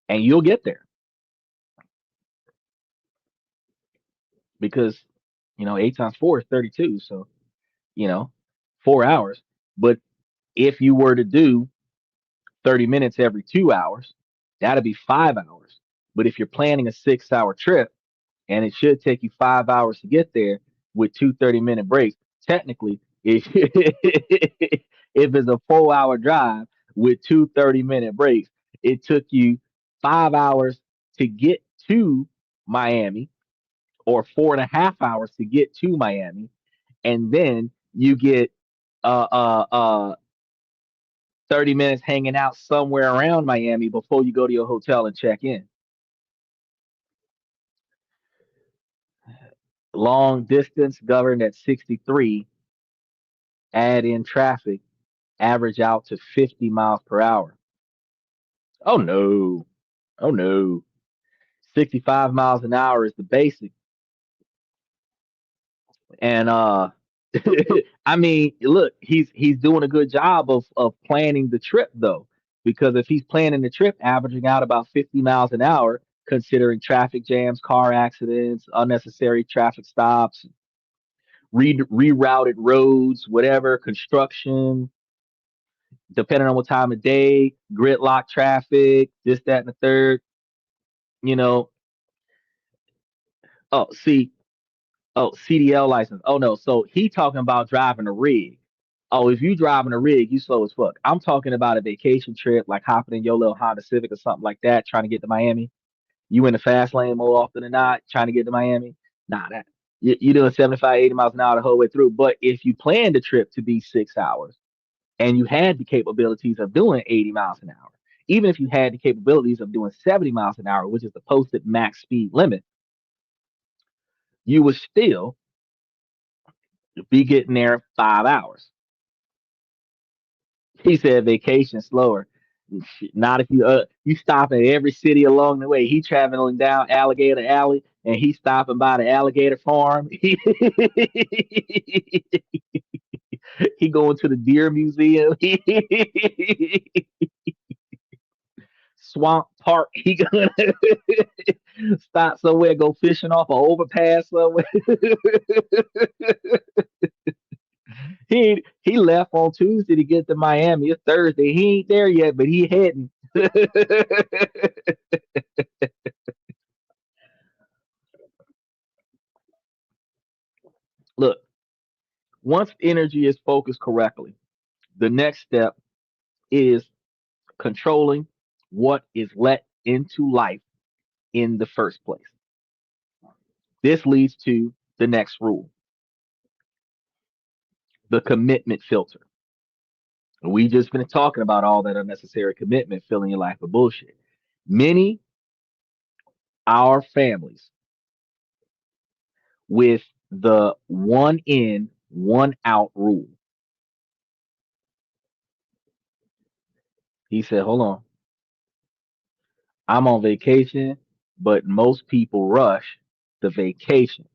and you'll get there because, 8 times 4 is 32. So, you know, 4 hours. But if you were to do 30 minutes every 2 hours, that'd be 5 hours. But if you're planning a 6 hour trip and it should take you 5 hours to get there with two 30-minute breaks, technically, if it's a 4 hour drive with two 30-minute breaks, it took you 5 hours to get to Miami or 4.5 hours to get to Miami. And then you get uh, uh, uh, 30 minutes hanging out somewhere around Miami before you go to your hotel and check in. Long distance governed at 63, add in traffic, average out to 50 miles per hour. Oh no. Oh no. 65 miles an hour is the basic. And I mean, look, he's doing a good job of planning the trip though. Because if he's planning the trip averaging out about 50 miles an hour, considering traffic jams, car accidents, unnecessary traffic stops, rerouted roads, whatever, construction, depending on what time of day, gridlock traffic, this, that, and the third, you know. Oh, see, oh, CDL license. Oh no, so he talking about driving a rig. Oh, if you driving a rig, you slow as fuck. I'm talking about a vacation trip, like hopping in your little Honda Civic or something like that, trying to get to Miami. You in the fast lane more often than not, trying to get to Miami. Nah, that you doing 75, 80 miles an hour the whole way through. But if you planned the trip to be 6 hours and you had the capabilities of doing 80 miles an hour, even if you had the capabilities of doing 70 miles an hour, which is the posted max speed limit, you would still be getting there in 5 hours. He said vacation slower. Not if you stop at every city along the way. He traveling down Alligator Alley and he stopping by the alligator farm. He going to the deer museum. Swamp Park. He gonna stop somewhere, go fishing off an overpass somewhere. He left on Tuesday to get to Miami. It's Thursday. He ain't there yet, but he heading. Look, once energy is focused correctly, the next step is controlling what is let into life in the first place. This leads to the next rule, the commitment filter. We just been talking about all that unnecessary commitment filling your life with bullshit. Many our families with the one in, one out rule. He said, hold on, I'm on vacation, but most people rush the vacation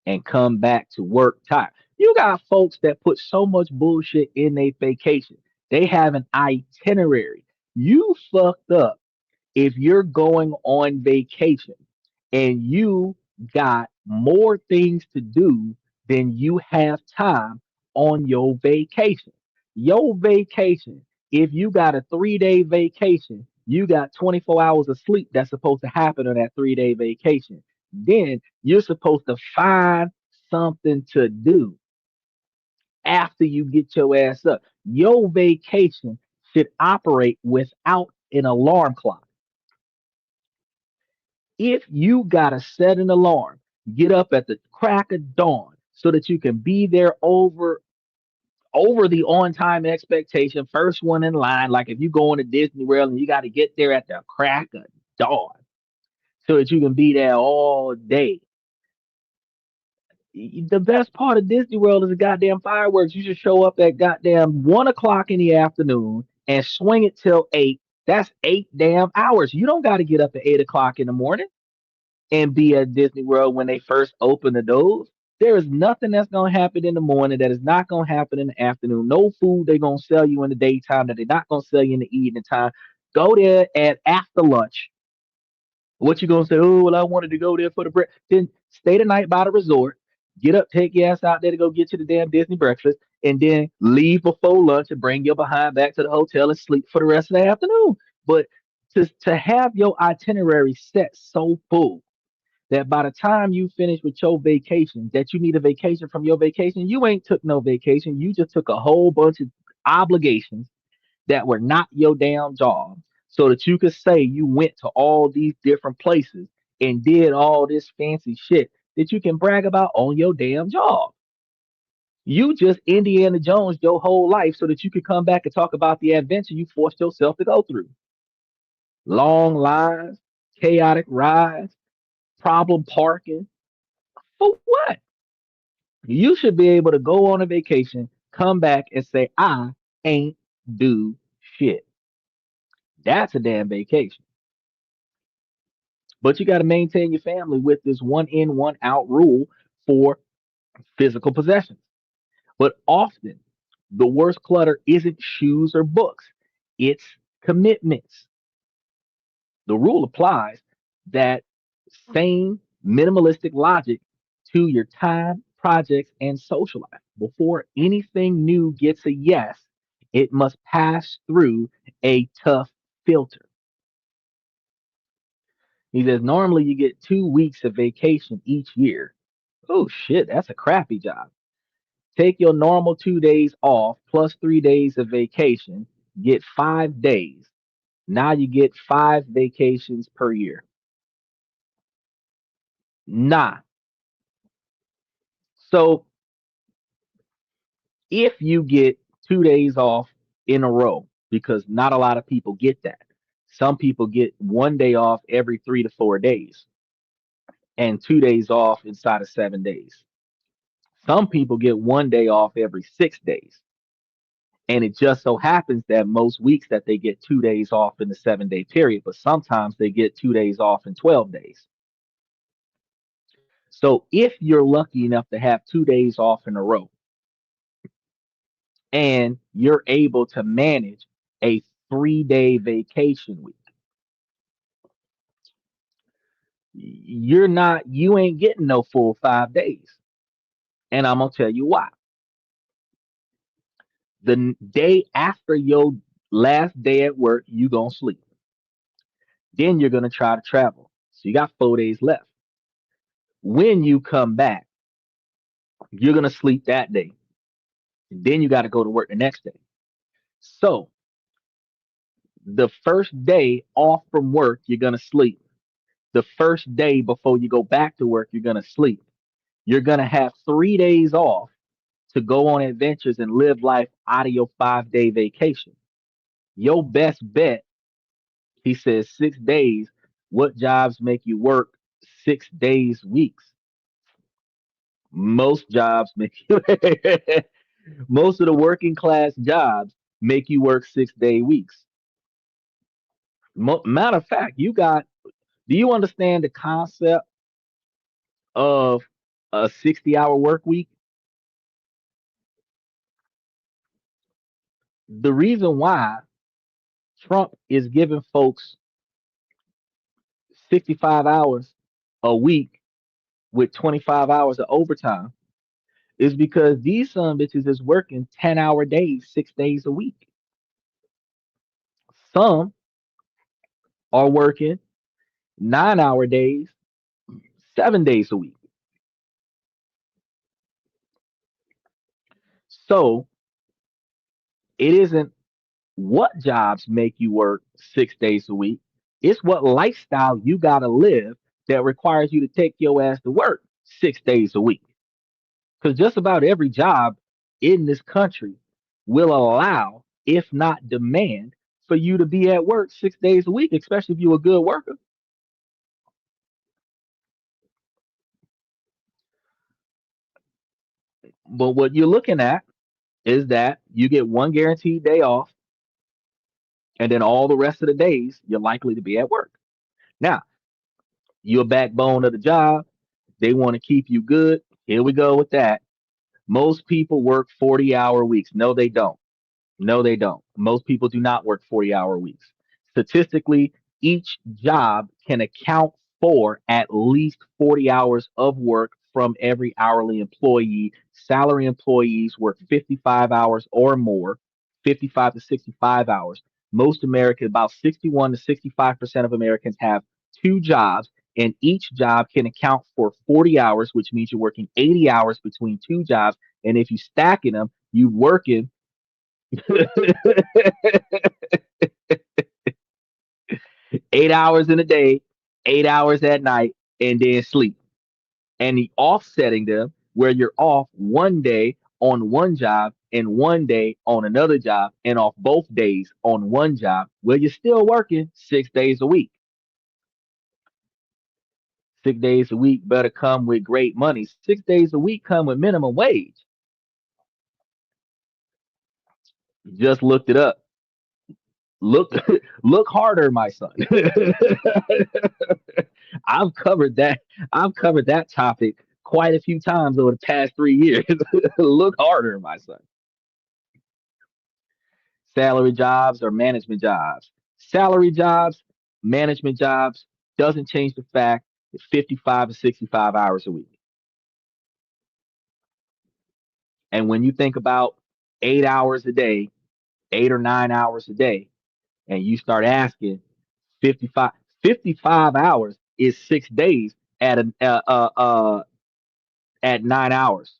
and come back to work tired. You got folks that put so much bullshit in their vacation. They have an itinerary. You fucked up if you're going on vacation and you got more things to do than you have time on your vacation. Your vacation, if you got a 3 day vacation, you got 24 hours of sleep that's supposed to happen on that 3 day vacation. Then you're supposed to find something to do after you get your ass up. Your vacation should operate without an alarm clock. If you gotta set an alarm, get up at the crack of dawn so that you can be there over the on time expectation, first one in line. Like if you go into Disney World and you got to get there at the crack of dawn so that you can be there all day. The best part of Disney World is the goddamn fireworks. You just show up at goddamn 1 o'clock in the afternoon and swing it till 8. That's 8 damn hours. You don't got to get up at 8 o'clock in the morning and be at Disney World when they first open the doors. There is nothing that's gonna happen in the morning that is not gonna happen in the afternoon. No food they're gonna sell you in the daytime that they're not gonna sell you in the evening time. Go there at after lunch. What you gonna say? Oh well, I wanted to go there for the break. Then stay the night by the resort. Get up, take your ass out there to go get you the damn Disney breakfast, and then leave before lunch and bring your behind back to the hotel and sleep for the rest of the afternoon. But to have your itinerary set so full that by the time you finish with your vacation, that you need a vacation from your vacation, you ain't took no vacation. You just took a whole bunch of obligations that were not your damn job so that you could say you went to all these different places and did all this fancy shit that you can brag about on your damn job. You just Indiana Jones your whole life so that you could come back and talk about the adventure you forced yourself to go through. Long lines, chaotic rides, problem parking. For what? You should be able to go on a vacation, come back and say, I ain't do shit. That's a damn vacation. But you got to maintain your family with this one in, one out rule for physical possessions. But often, the worst clutter isn't shoes or books, it's commitments. The rule applies that same minimalistic logic to your time, projects, and social life. Before anything new gets a yes, it must pass through a tough filter. He says normally you get 2 weeks of vacation each year. Oh shit, that's a crappy job. Take your normal 2 days off plus 3 days of vacation, get 5 days. Now you get 5 vacations per year. Nah. So if you get 2 days off in a row, because not a lot of people get that. Some people get one day off every 3 to 4 days. and 2 days off inside of 7 days. Some people get 1 day off every 6 days. And it just so happens that most weeks that they get 2 days off in the 7 day period, but sometimes they get 2 days off in 12 days. So if you're lucky enough to have 2 days off in a row and you're able to manage a 3 day vacation week, you ain't getting no full 5 days. And I'm gonna tell you why. The day after your last day at work, you gonna sleep. Then you're gonna try to travel. So you got 4 days left. When you come back, you're gonna sleep that day. Then you got to go to work the next day. So the first day off from work, you're gonna sleep. The first day before you go back to work, you're gonna sleep. You're gonna have 3 days off to go on adventures and live life out of your 5 day vacation. Your best bet, he says, 6 days. What jobs make you work 6 days weeks? Most jobs make you most of the working class jobs make you work 6 day weeks. Matter of fact, do you understand the concept of a 60-hour work week? The reason why Trump is giving folks 65 hours a week with 25 hours of overtime is because these son bitches is working 10-hour days, 6 days a week. Some are working 9-hour days, 7 days a week. So it isn't what jobs make you work 6 days a week. It's what lifestyle you got to live that requires you to take your ass to work 6 days a week. Because just about every job in this country will allow, if not demand, for you to be at work 6 days a week, especially if you're a good worker. But what you're looking at is that you get one guaranteed day off, and then all the rest of the days you're likely to be at work. Now, you're a backbone of the job. They want to keep you good. Here we go with that. Most people work 40-hour weeks. No, they don't. No, they don't. Most people do not work 40-hour weeks. Statistically, each job can account for at least 40 hours of work from every hourly employee. Salary employees work 55 hours or more, 55 to 65 hours. Most Americans, about 61 to 65% of Americans have two jobs, and each job can account for 40 hours, which means you're working 80 hours between two jobs. And if you stacking them, you working 8 hours in a day, 8 hours at night, and then sleep. And the offsetting them where you're off one day on one job and one day on another job and off both days on one job where you're still working 6 days a week. 6 days a week better come with great money. 6 days a week come with minimum wage. Just looked it up. Look look harder, my son. I've covered that. I've covered that topic quite a few times over the past 3 years. Look harder, my son. Salary jobs or management jobs. Salary jobs, management jobs doesn't change the fact that 55 to 65 hours a week. And when you think about 8 hours a day, 8 or 9 hours a day, and you start asking 55, 55 hours is 6 days at 9 hours.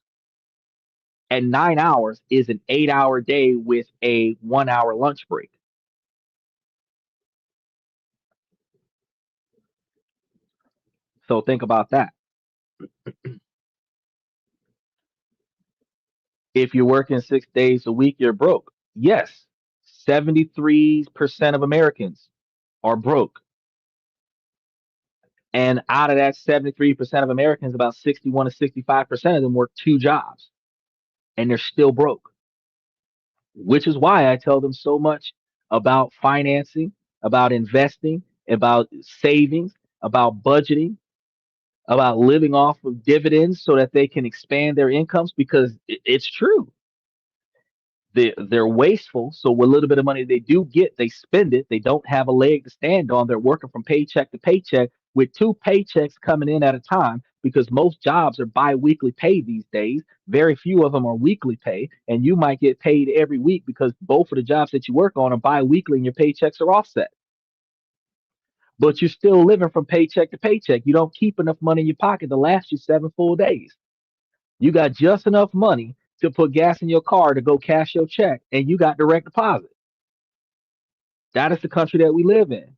And 9 hours is an 8 hour day with a 1 hour lunch break. So think about that. If you're working 6 days a week, you're broke. Yes, 73% of Americans are broke. And out of that 73% of Americans, about 61 to 65% of them work two jobs and they're still broke, which is why I tell them so much about financing, about investing, about savings, about budgeting, about living off of dividends so that they can expand their incomes because it's true. They're wasteful. So what little bit of money they do get, they spend it. They don't have a leg to stand on. They're working from paycheck to paycheck with two paychecks coming in at a time because most jobs are bi-weekly pay these days. Very few of them are weekly pay, and you might get paid every week because both of the jobs that you work on are bi-weekly and your paychecks are offset. But you're still living from paycheck to paycheck. You don't keep enough money in your pocket to last you 7 full days. You got just enough money to put gas in your car to go cash your check, and you got direct deposit. That is the country that we live in.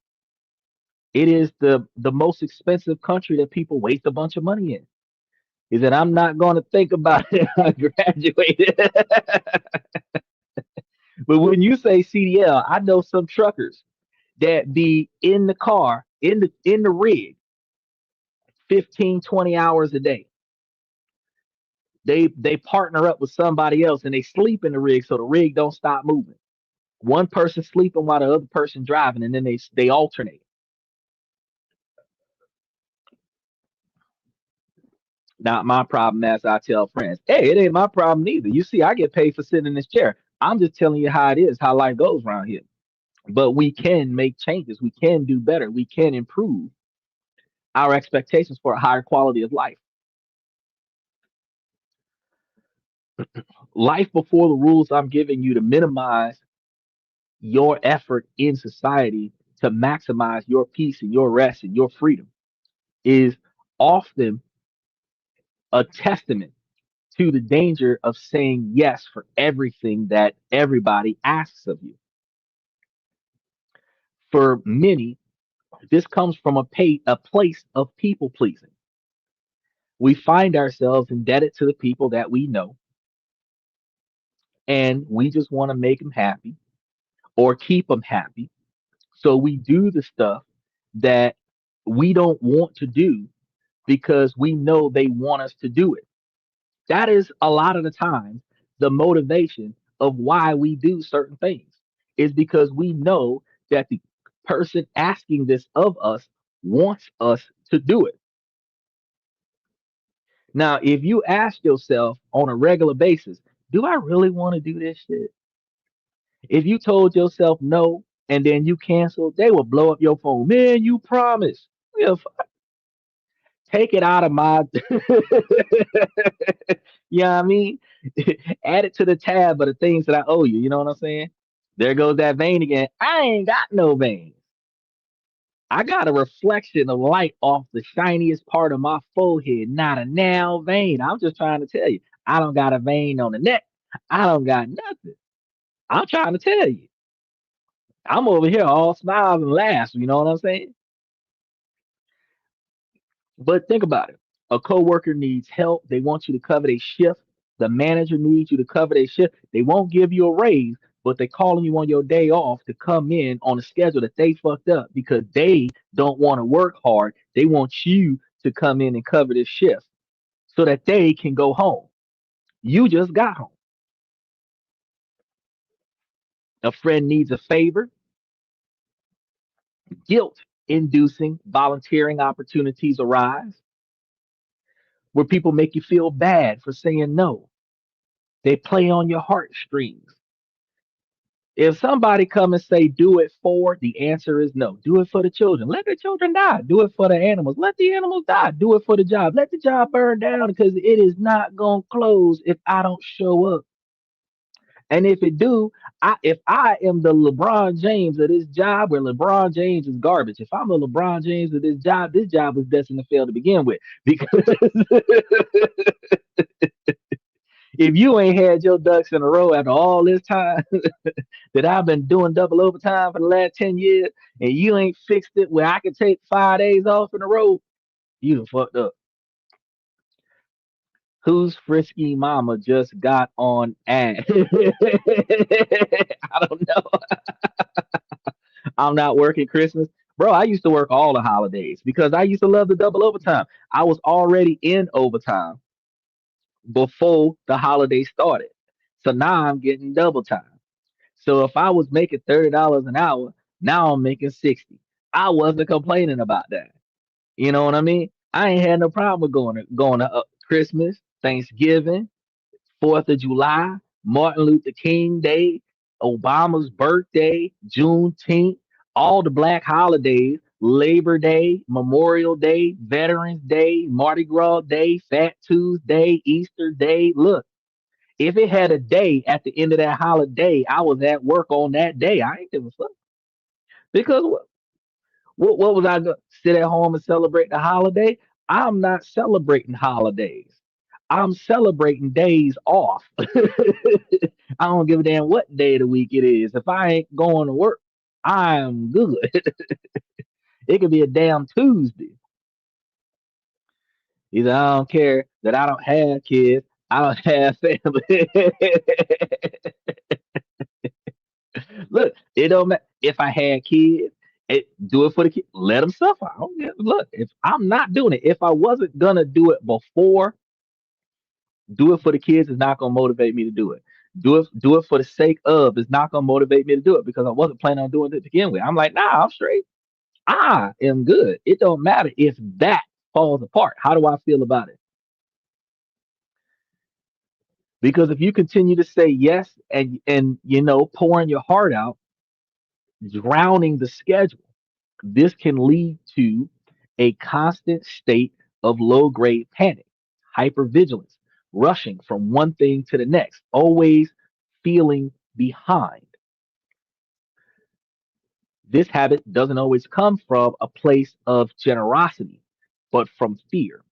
It is the most expensive country that people waste a bunch of money in. Is that I'm not going to think about it. I graduated. But when you say CDL, I know some truckers that be in the car, in the rig, 15, 20 hours a day. They partner up with somebody else and they sleep in the rig so the rig don't stop moving. One person sleeping while the other person driving, and then they alternate. Not my problem, as I tell friends. Hey, it ain't my problem either. You see, I get paid for sitting in this chair. I'm just telling you how it is, how life goes around here. But we can make changes. We can do better. We can improve our expectations for a higher quality of life. Life before the rules I'm giving you to minimize your effort in society to maximize your peace and your rest and your freedom is often a testament to the danger of saying yes for everything that everybody asks of you. For many, this comes from a place of people pleasing. We find ourselves indebted to the people that we know, and we just want to make them happy or keep them happy. So we do the stuff that we don't want to do because we know they want us to do it. That is a lot of the time the motivation of why we do certain things is because we know that the person asking this of us wants us to do it. Now, if you ask yourself on a regular basis, do I really want to do this shit? If you told yourself no and then you canceled, they will blow up your phone. Man, you promised. Yeah, take it out of my you know what I mean? Add it to the tab of the things that I owe you. You know what I'm saying? There goes that vein again. I ain't got no vein. I got a reflection of light off the shiniest part of my forehead, not a nail vein. I'm just trying to tell you, I don't got a vein on the neck. I don't got nothing. I'm trying to tell you. I'm over here all smiles and laughs. You know what I'm saying? But think about it. A coworker needs help. They want you to cover their shift. The manager needs you to cover their shift. They won't give you a raise, but they're calling you on your day off to come in on a schedule that they fucked up because they don't want to work hard. They want you to come in and cover this shift so that they can go home. You just got home. A friend needs a favor. Guilt inducing volunteering opportunities arise where people make you feel bad for saying no. They play on your heartstrings. If somebody come and say do it for, the answer is no. Do it for the children. Let the children die. Do it for the animals. Let the animals die. Do it for the job. Let the job burn down because it is not gonna close if I don't show up. And if it do, if I am the LeBron James of this job, where LeBron James is garbage. If I'm the LeBron James of this job was destined to fail to begin with. Because if you ain't had your ducks in a row after all this time that I've been doing double overtime for the last 10 years, and you ain't fixed it where I can take 5 days off in a row, you done fucked up. Whose frisky mama just got on ad? I don't know. I'm not working Christmas. Bro, I used to work all the holidays because I used to love the double overtime. I was already in overtime before the holiday started. So now I'm getting double time. So if I was making $30 an hour, now I'm making 60. I wasn't complaining about that. You know what I mean? I ain't had no problem with going to Christmas, Thanksgiving, 4th of July, Martin Luther King Day, Obama's birthday, Juneteenth, all the black holidays, Labor Day, Memorial Day, Veterans Day, Mardi Gras Day, Fat Tuesday, Easter Day. Look, if it had a day at the end of that holiday, I was at work on that day. I ain't give a fuck. Because what was I going to sit at home and celebrate the holiday? I'm not celebrating holidays. I'm celebrating days off. I don't give a damn what day of the week it is. If I ain't going to work, I'm good. It could be a damn Tuesday. Either I don't care that I don't have kids, I don't have family. Look, it don't matter if I had kids. Do it for the kids. Let them suffer. I don't look, if I'm not doing it, if I wasn't gonna do it before, do it for the kids is not gonna motivate me to do it. Do it for the sake of it's not gonna motivate me to do it because I wasn't planning on doing it to begin with. I'm like, nah, I'm straight. I am good. It don't matter if that falls apart. How do I feel about it? Because if you continue to say yes and pouring your heart out, drowning the schedule, this can lead to a constant state of low grade panic, hypervigilance, rushing from one thing to the next, always feeling behind. This habit doesn't always come from a place of generosity, but from fear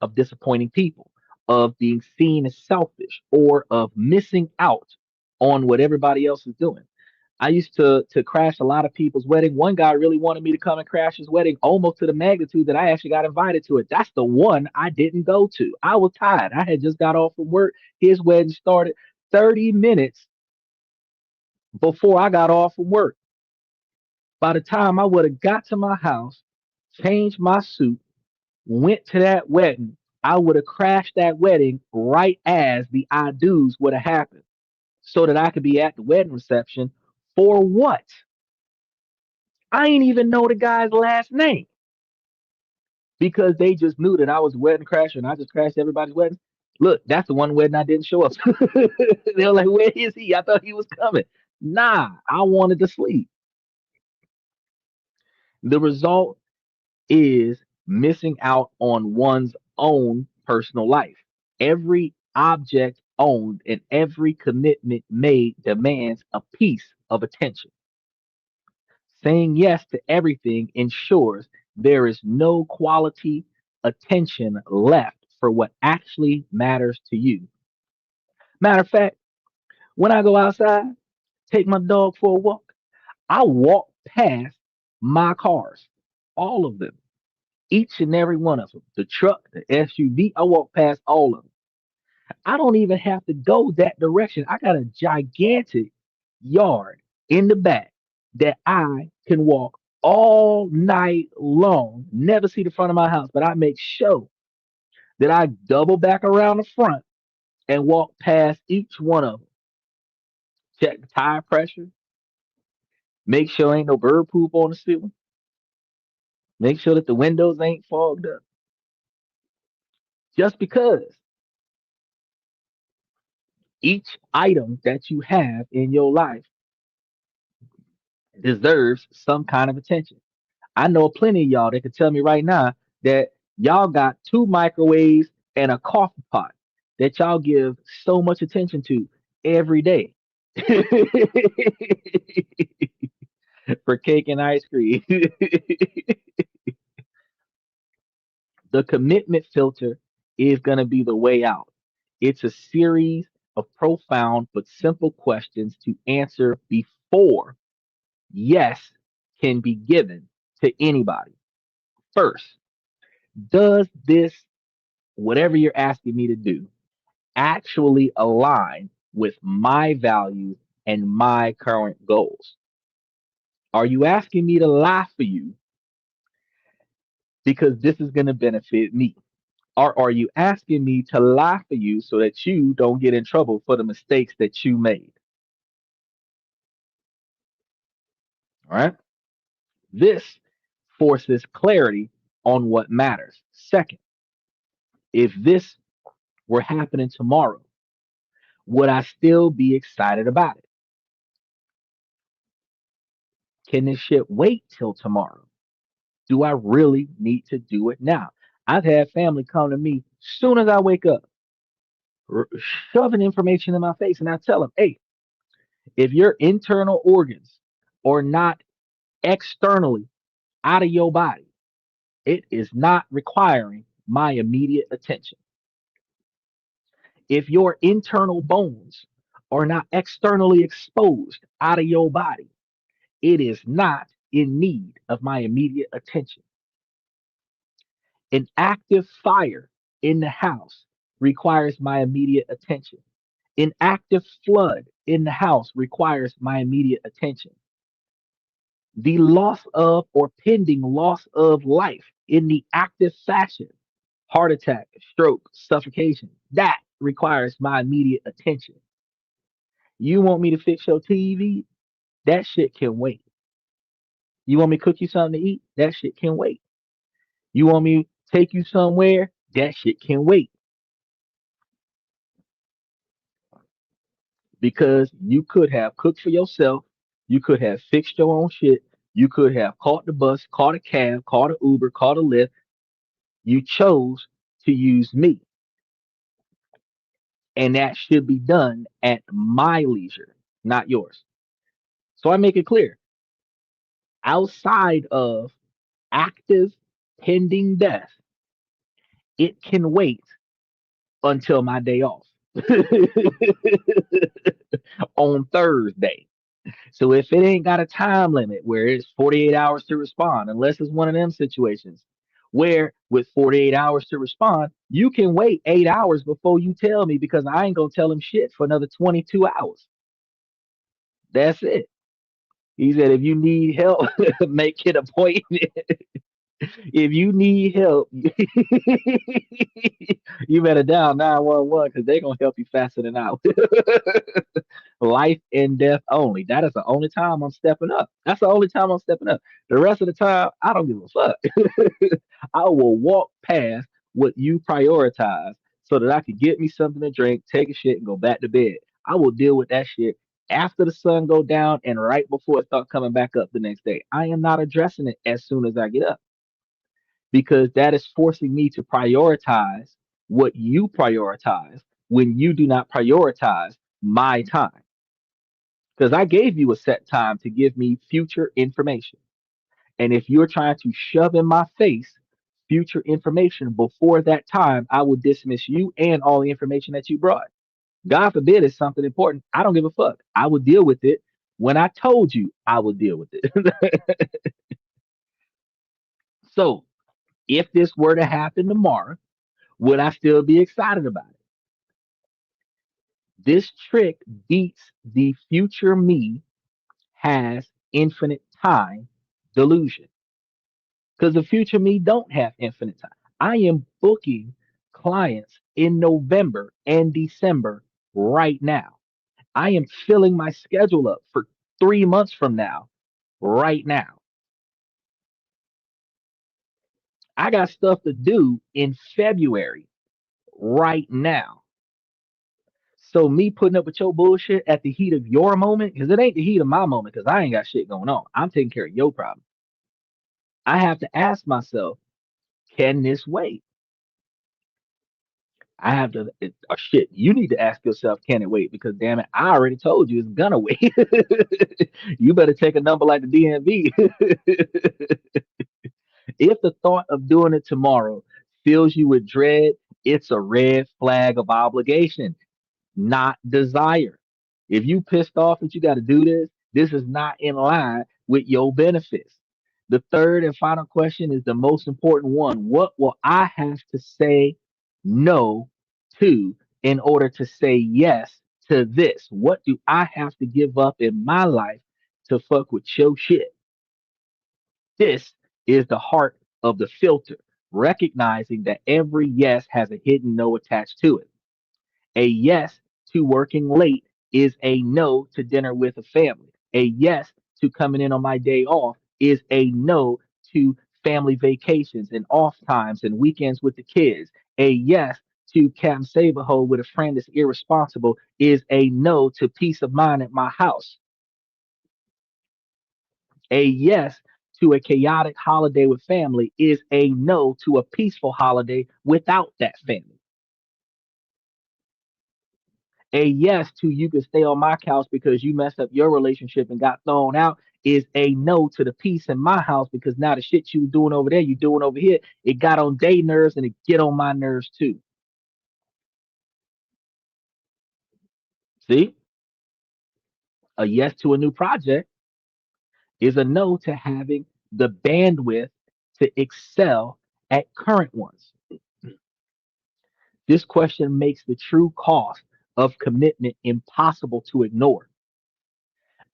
of disappointing people, of being seen as selfish, or of missing out on what everybody else is doing. I used to crash a lot of people's wedding. One guy really wanted me to come and crash his wedding, almost to the magnitude that I actually got invited to it. That's the one I didn't go to. I was tired. I had just got off from work. His wedding started 30 minutes before I got off from work. By the time I would have got to my house, changed my suit, went to that wedding, I would have crashed that wedding right as the I do's would have happened so that I could be at the wedding reception for what? I ain't even know the guy's last name because they just knew that I was a wedding crasher and I just crashed everybody's wedding. Look, that's the one wedding I didn't show up. They were like, where is he? I thought he was coming. Nah, I wanted to sleep. The result is missing out on one's own personal life. Every object owned and every commitment made demands a piece of attention. Saying yes to everything ensures there is no quality attention left for what actually matters to you. Matter of fact, when I go outside, take my dog for a walk, I walk past my cars, all of them, each and every one of them. The truck, the SUV, I walk past all of them. I don't even have to go that direction. I got a gigantic yard in the back that I can walk all night long, never see the front of my house, but I make sure that I double back around the front and walk past each one of them. Check the tire pressure, make sure ain't no bird poop on the ceiling, make sure that the windows ain't fogged up. Just because each item that you have in your life deserves some kind of attention. I know plenty of y'all that could tell me right now that y'all got two microwaves and a coffee pot that y'all give so much attention to every day for cake and ice cream. The commitment filter is going to be the way out. It's a series of profound but simple questions to answer before yes can be given to anybody. First, does this, whatever you're asking me to do, actually align with my values and my current goals? Are you asking me to lie for you because this is going to benefit me? Or are you asking me to lie for you so that you don't get in trouble for the mistakes that you made? All right. This forces clarity on what matters. Second, if this were happening tomorrow, would I still be excited about it? Can this shit wait till tomorrow? Do I really need to do it now? I've had family come to me soon as I wake up, shoving information in my face, and I tell them, hey, if your internal organs are not externally out of your body, it is not requiring my immediate attention. If your internal bones are not externally exposed out of your body, it is not in need of my immediate attention. An active fire in the house requires my immediate attention. An active flood in the house requires my immediate attention. The loss of or pending loss of life in the active fashion, heart attack, stroke, suffocation, that requires my immediate attention. You want me to fix your TV? That shit can wait. You want me to cook you something to eat? That shit can wait. You want me to take you somewhere? That shit can wait. Because you could have cooked for yourself, you could have fixed your own shit, you could have caught the bus, caught a cab, caught an Uber, caught a Lyft. You chose to use me, and that should be done at my leisure, not yours. So I make it clear outside of active pending death, it can wait until my day off on Thursday. So if it ain't got a time limit where it's 48 hours to respond, unless it's one of them situations where with 48 hours to respond, you can wait 8 hours before you tell me because I ain't gonna tell him shit for another 22 hours. That's it. He said, if you need help, make an appointment. If you need help, you better dial 911 because they're gonna help you faster than I will. Life and death only. That is the only time I'm stepping up. That's the only time I'm stepping up. The rest of the time, I don't give a fuck. I will walk past what you prioritize so that I can get me something to drink, take a shit, and go back to bed. I will deal with that shit after the sun go down and right before it start coming back up the next day. I am not addressing it as soon as I get up because that is forcing me to prioritize what you prioritize when you do not prioritize my time. Because I gave you a set time to give me future information. And if you're trying to shove in my face future information before that time, I will dismiss you and all the information that you brought. God forbid it's something important. I don't give a fuck. I will deal with it when I told you I would deal with it. So if this were to happen tomorrow, would I still be excited about it? This trick beats the future me has infinite time delusion because the future me don't have infinite time. I am booking clients in November and December right now. I am filling my schedule up for 3 months from now right now. I got stuff to do in February right now. So me putting up with your bullshit at the heat of your moment, because it ain't the heat of my moment, because I ain't got shit going on. I'm taking care of your problem. I have to ask myself, can this wait? I have to, shit, you need to ask yourself, can it wait? Because damn it, I already told you it's gonna wait. You better take a number like the DMV. If the thought of doing it tomorrow fills you with dread, it's a red flag of obligation, not desire. If you pissed off that you got to do this, this is not in line with your benefits. The third and final question is the most important one. What will I have to say no to in order to say yes to this? What do I have to give up in my life to fuck with your shit? This is the heart of the filter, recognizing that every yes has a hidden no attached to it. A yes to working late is a no to dinner with a family. A yes to coming in on my day off is a no to family vacations and off times and weekends with the kids. A yes to Cam Save a Hole with a friend that's irresponsible is a no to peace of mind at my house. A yes to a chaotic holiday with family is a no to a peaceful holiday without that family. A yes to you can stay on my couch because you messed up your relationship and got thrown out is a no to the peace in my house because now the shit you was doing over there, you doing over here, it got on their nerves and it get on my nerves too. See, a yes to a new project is a no to having the bandwidth to excel at current ones. This question makes the true cost of commitment impossible to ignore.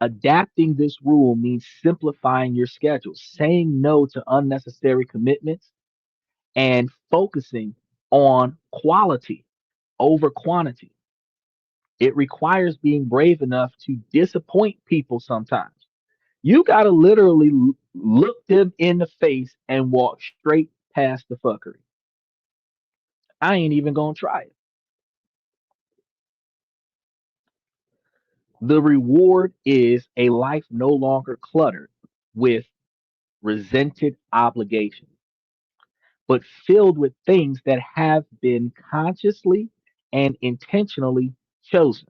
Adapting this rule means simplifying your schedule, saying no to unnecessary commitments, and focusing on quality over quantity. It requires being brave enough to disappoint people sometimes. You got to literally look them in the face and walk straight past the fuckery. I ain't even going to try it. The reward is a life no longer cluttered with resented obligations, but filled with things that have been consciously and intentionally chosen.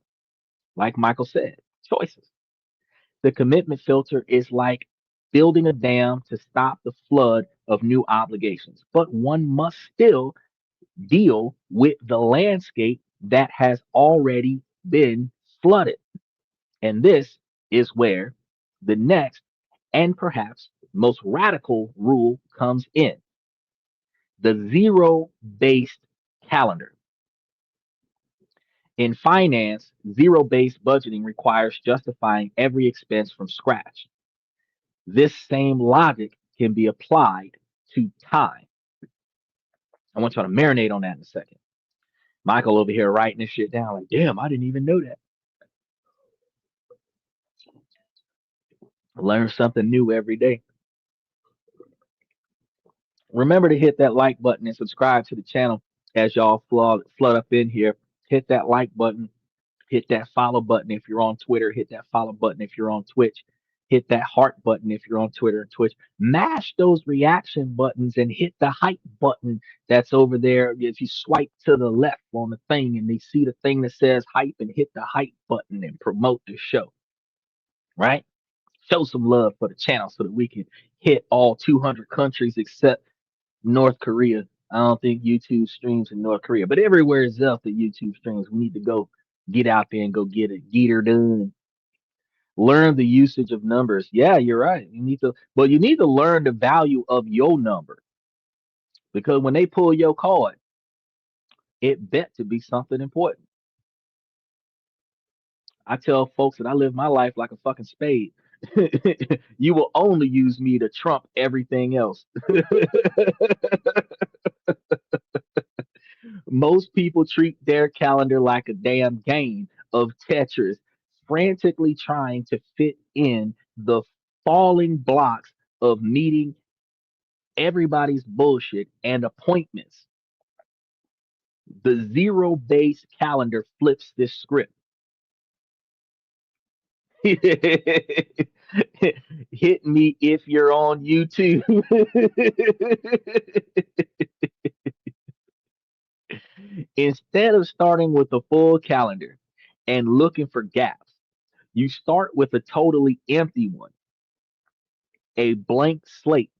Like Michael said, choices. The commitment filter is like building a dam to stop the flood of new obligations, but one must still deal with the landscape that has already been flooded. And this is where the next and perhaps most radical rule comes in: the zero based calendar. In finance, zero based budgeting requires justifying every expense from scratch. This same logic can be applied to time. I want y'all to marinate on that in a second. Michael over here writing this shit down like, damn, I didn't even know that. Learn something new every day. Remember to hit that like button and subscribe to the channel as y'all flood up in here. Hit that like button. Hit that follow button if you're on Twitter. Hit that follow button if you're on Twitch. Hit that heart button if you're on Twitter and Twitch. Mash those reaction buttons and hit the hype button that's over there. If you swipe to the left on the thing and they see the thing that says hype, and hit the hype button and promote the show, right? Show some love for the channel so that we can hit all 200 countries except North Korea. I don't think YouTube streams in North Korea, but everywhere else that YouTube streams, we need to go get out there and go get it, get her done. Learn the usage of numbers. Yeah, you're right. You need to, but you need to learn the value of your number because when they pull your card, it bet to be something important. I tell folks that I live my life like a fucking spade. You will only use me to trump everything else. Most people treat their calendar like a damn game of Tetris, frantically trying to fit in the falling blocks of meeting everybody's bullshit and appointments. The zero based calendar flips this script. Hit me if you're on YouTube. Instead of starting with a full calendar and looking for gaps, you start with a totally empty one, a blank slate,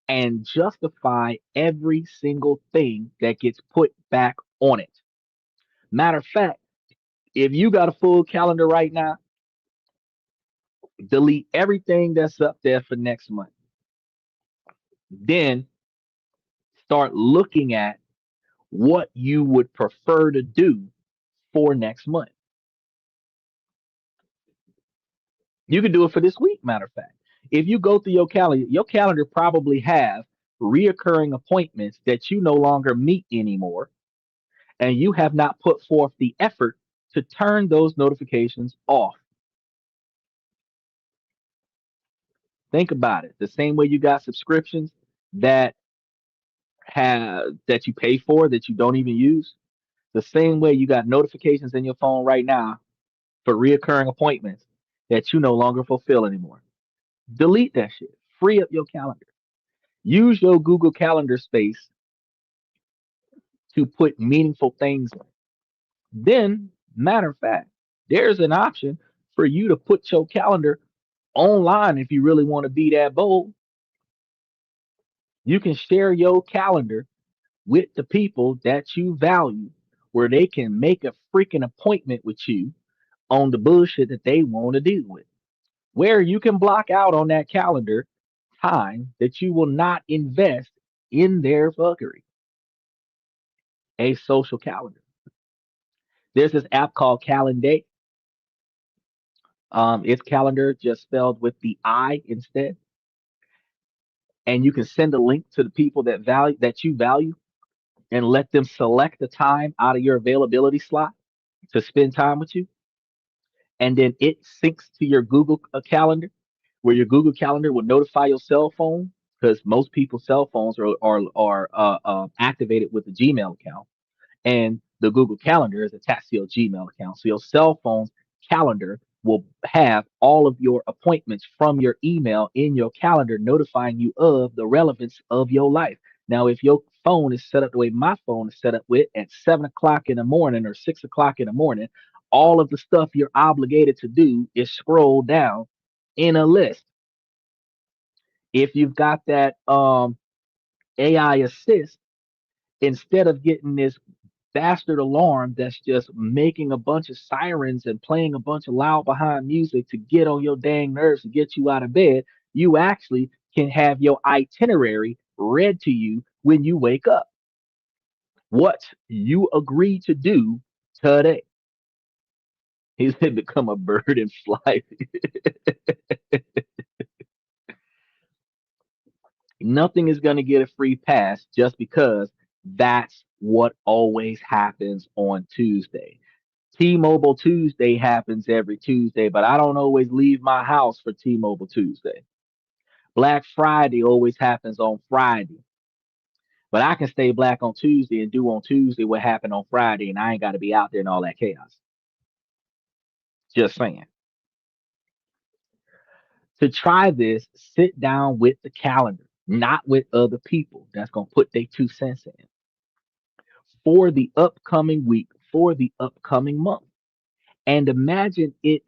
and justify every single thing that gets put back on it. Matter of fact, if you got a full calendar right now, delete everything that's up there for next month. Then start looking at what you would prefer to do for next month. You can do it for this week, matter of fact. If you go through your calendar probably have reoccurring appointments that you no longer meet anymore, and you have not put forth the effort to turn those notifications off. Think about it. The same way you got subscriptions that that you pay for that you don't even use, the same way you got notifications in your phone right now for reoccurring appointments that you no longer fulfill anymore. Delete that shit. Free up your calendar. Use your Google Calendar space to put meaningful things in. Then, matter of fact, there's an option for you to put your calendar online if you really want to be that bold. You can share your calendar with the people that you value where they can make a freaking appointment with you on the bullshit that they want to deal with. Where you can block out on that calendar time that you will not invest in their fuckery. A social calendar. There's this app called Calendar. It's calendar just spelled with the I instead. And you can send a link to the people that you value and let them select the time out of your availability slot to spend time with you. And then it syncs to your Google calendar, where your Google calendar will notify your cell phone because most people's cell phones are activated with a Gmail account, and the Google Calendar is attached to your Gmail account. So your cell phone's calendar will have all of your appointments from your email in your calendar, notifying you of the relevance of your life. Now, if your phone is set up the way my phone is set up with at 7 o'clock in the morning or 6 o'clock in the morning, all of the stuff you're obligated to do is scrolled down in a list. If you've got that AI assist, instead of getting this bastard alarm that's just making a bunch of sirens and playing a bunch of loud behind music to get on your dang nerves to get you out of bed, you actually can have your itinerary read to you when you wake up. What you agree to do today. He said, become a bird and fly. Nothing is going to get a free pass just because that's what always happens on Tuesday. T-Mobile Tuesday happens every Tuesday, but I don't always leave my house for T-Mobile Tuesday. Black Friday always happens on Friday, but I can stay black on Tuesday and do on Tuesday what happened on Friday, and I ain't got to be out there in all that chaos. Just saying. To try this, sit down with the calendar, not with other people that's going to put their 2 cents in for the upcoming week, for the upcoming month. And imagine it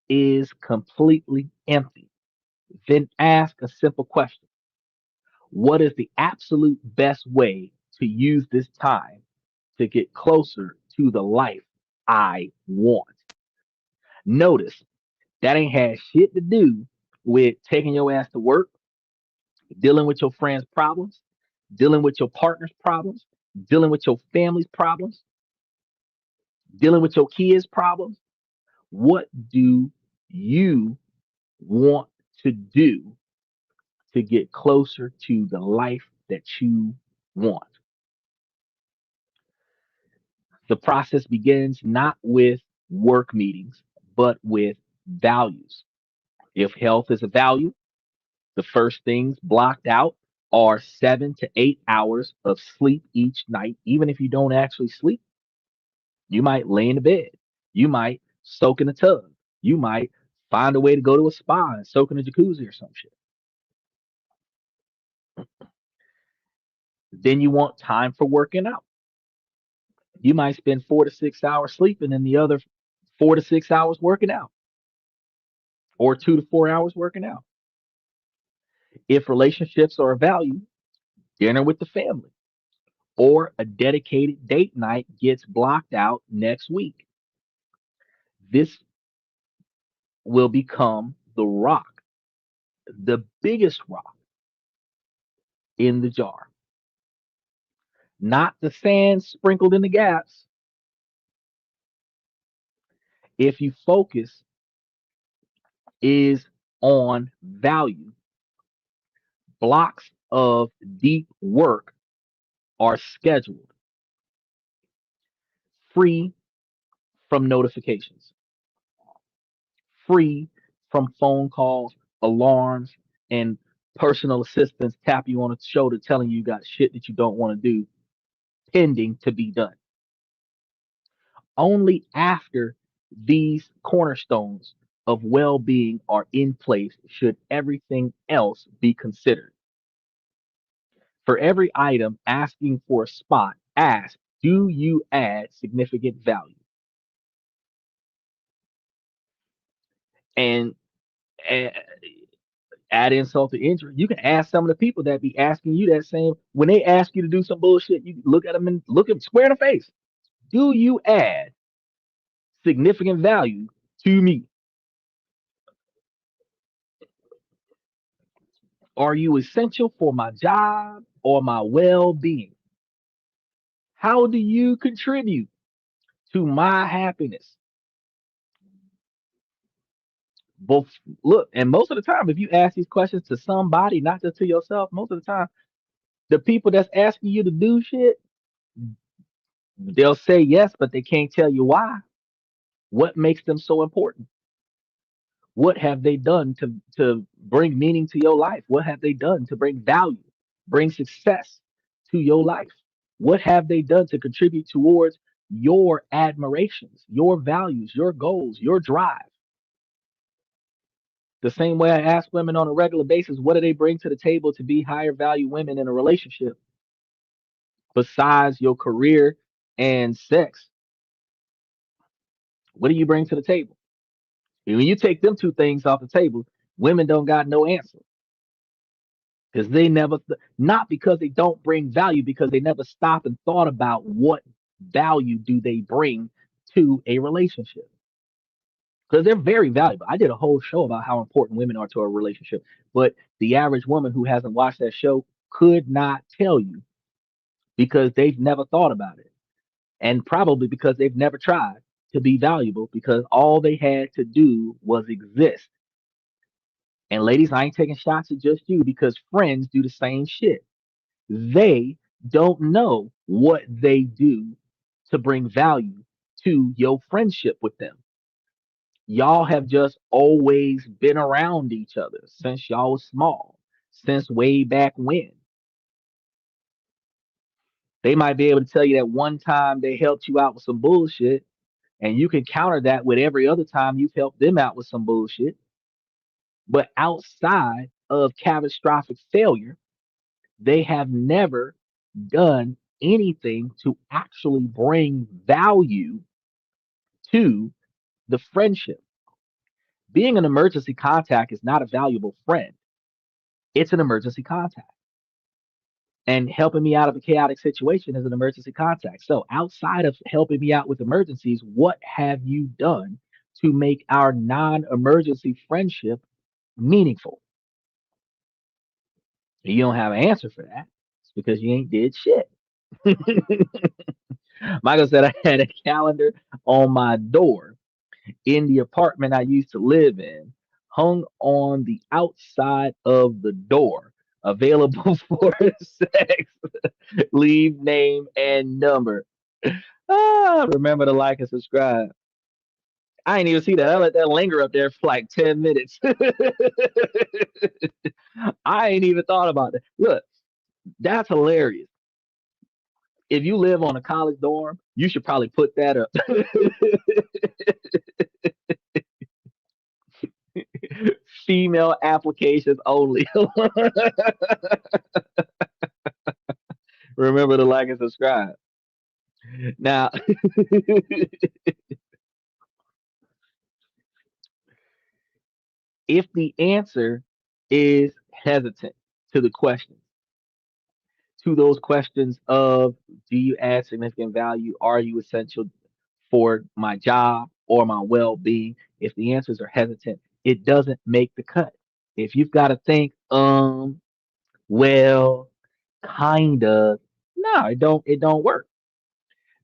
is completely empty. Then ask a simple question. What is the absolute best way to use this time to get closer to the life I want? Notice that ain't had shit to do with taking your ass to work, dealing with your friends' problems, dealing with your partner's problems, dealing with your family's problems, dealing with your kids' problems. What do you want to do to get closer to the life that you want? The process begins not with work meetings, but with values. If health is a value, the first things blocked out are 7 to 8 hours of sleep each night. Even if you don't actually sleep, you might lay in the bed, you might soak in a tub, you might find a way to go to a spa and soak in a jacuzzi or some shit. Then you want time for working out. You might spend 4 to 6 hours sleeping and the other 4 to 6 hours working out, or 2 to 4 hours working out. If relationships are a value, dinner with the family or a dedicated date night gets blocked out next week. This will become the rock, the biggest rock in the jar, not the sand sprinkled in the gaps. If you focus is on value. Blocks of deep work are scheduled, free from notifications, free from phone calls, alarms, and personal assistants tap you on the shoulder telling you got shit that you don't want to do pending to be done. Only after these cornerstones of well being are in place should everything else be considered. For every item asking for a spot, ask, do you add significant value? And, and add insult to injury. You can ask some of the people that be asking you that same when they ask you to do some bullshit. You look at them and look them square in the face. Do you add significant value to me? Are you essential for my job or my well-being? How do you contribute to my happiness? Both look, and most of the time, if you ask these questions to somebody, not just to yourself, most of the time, the people that's asking you to do shit, they'll say yes, but they can't tell you why. What makes them so important? What have they done to bring meaning to your life? What have they done to bring value, bring success to your life? What have they done to contribute towards your admirations, your values, your goals, your drive? The same way I ask women on a regular basis, what do they bring to the table to be higher value women in a relationship besides your career and sex? What do you bring to the table? And when you take them two things off the table, women don't got no answer because they never, not because they don't bring value, because they never stop and thought about what value do they bring to a relationship. Because they're very valuable. I did a whole show about how important women are to a relationship, but the average woman who hasn't watched that show could not tell you because they've never thought about it. And probably because they've never tried to be valuable because all they had to do was exist. And ladies, I ain't taking shots at just you because friends do the same shit. They don't know what they do to bring value to your friendship with them. Y'all have just always been around each other since y'all was small, since way back when. They might be able to tell you that one time they helped you out with some bullshit, and you can counter that with every other time you've helped them out with some bullshit. But outside of catastrophic failure, they have never done anything to actually bring value to the friendship. Being an emergency contact is not a valuable friend, it's an emergency contact. And helping me out of a chaotic situation is an emergency contact. So, outside of helping me out with emergencies, what have you done to make our non emergency friendship meaningful? You don't have an answer for that. It's because you ain't did shit. Michael said I had a calendar on my door in the apartment I used to live in, hung on the outside of the door, available for sex, leave name and number. Remember to like and subscribe. I ain't even see that. I let that linger up there for like 10 minutes. I ain't even thought about it. Look, that's hilarious. If you live on a college dorm, you should probably put that up. Female applications only. Remember to like and subscribe. Now, if the answer is hesitant to the question, to those questions of do you add significant value? Are you essential for my job or my well being? If the answers are hesitant, it doesn't make the cut. If you've got to think, well, kinda, no, it don't work.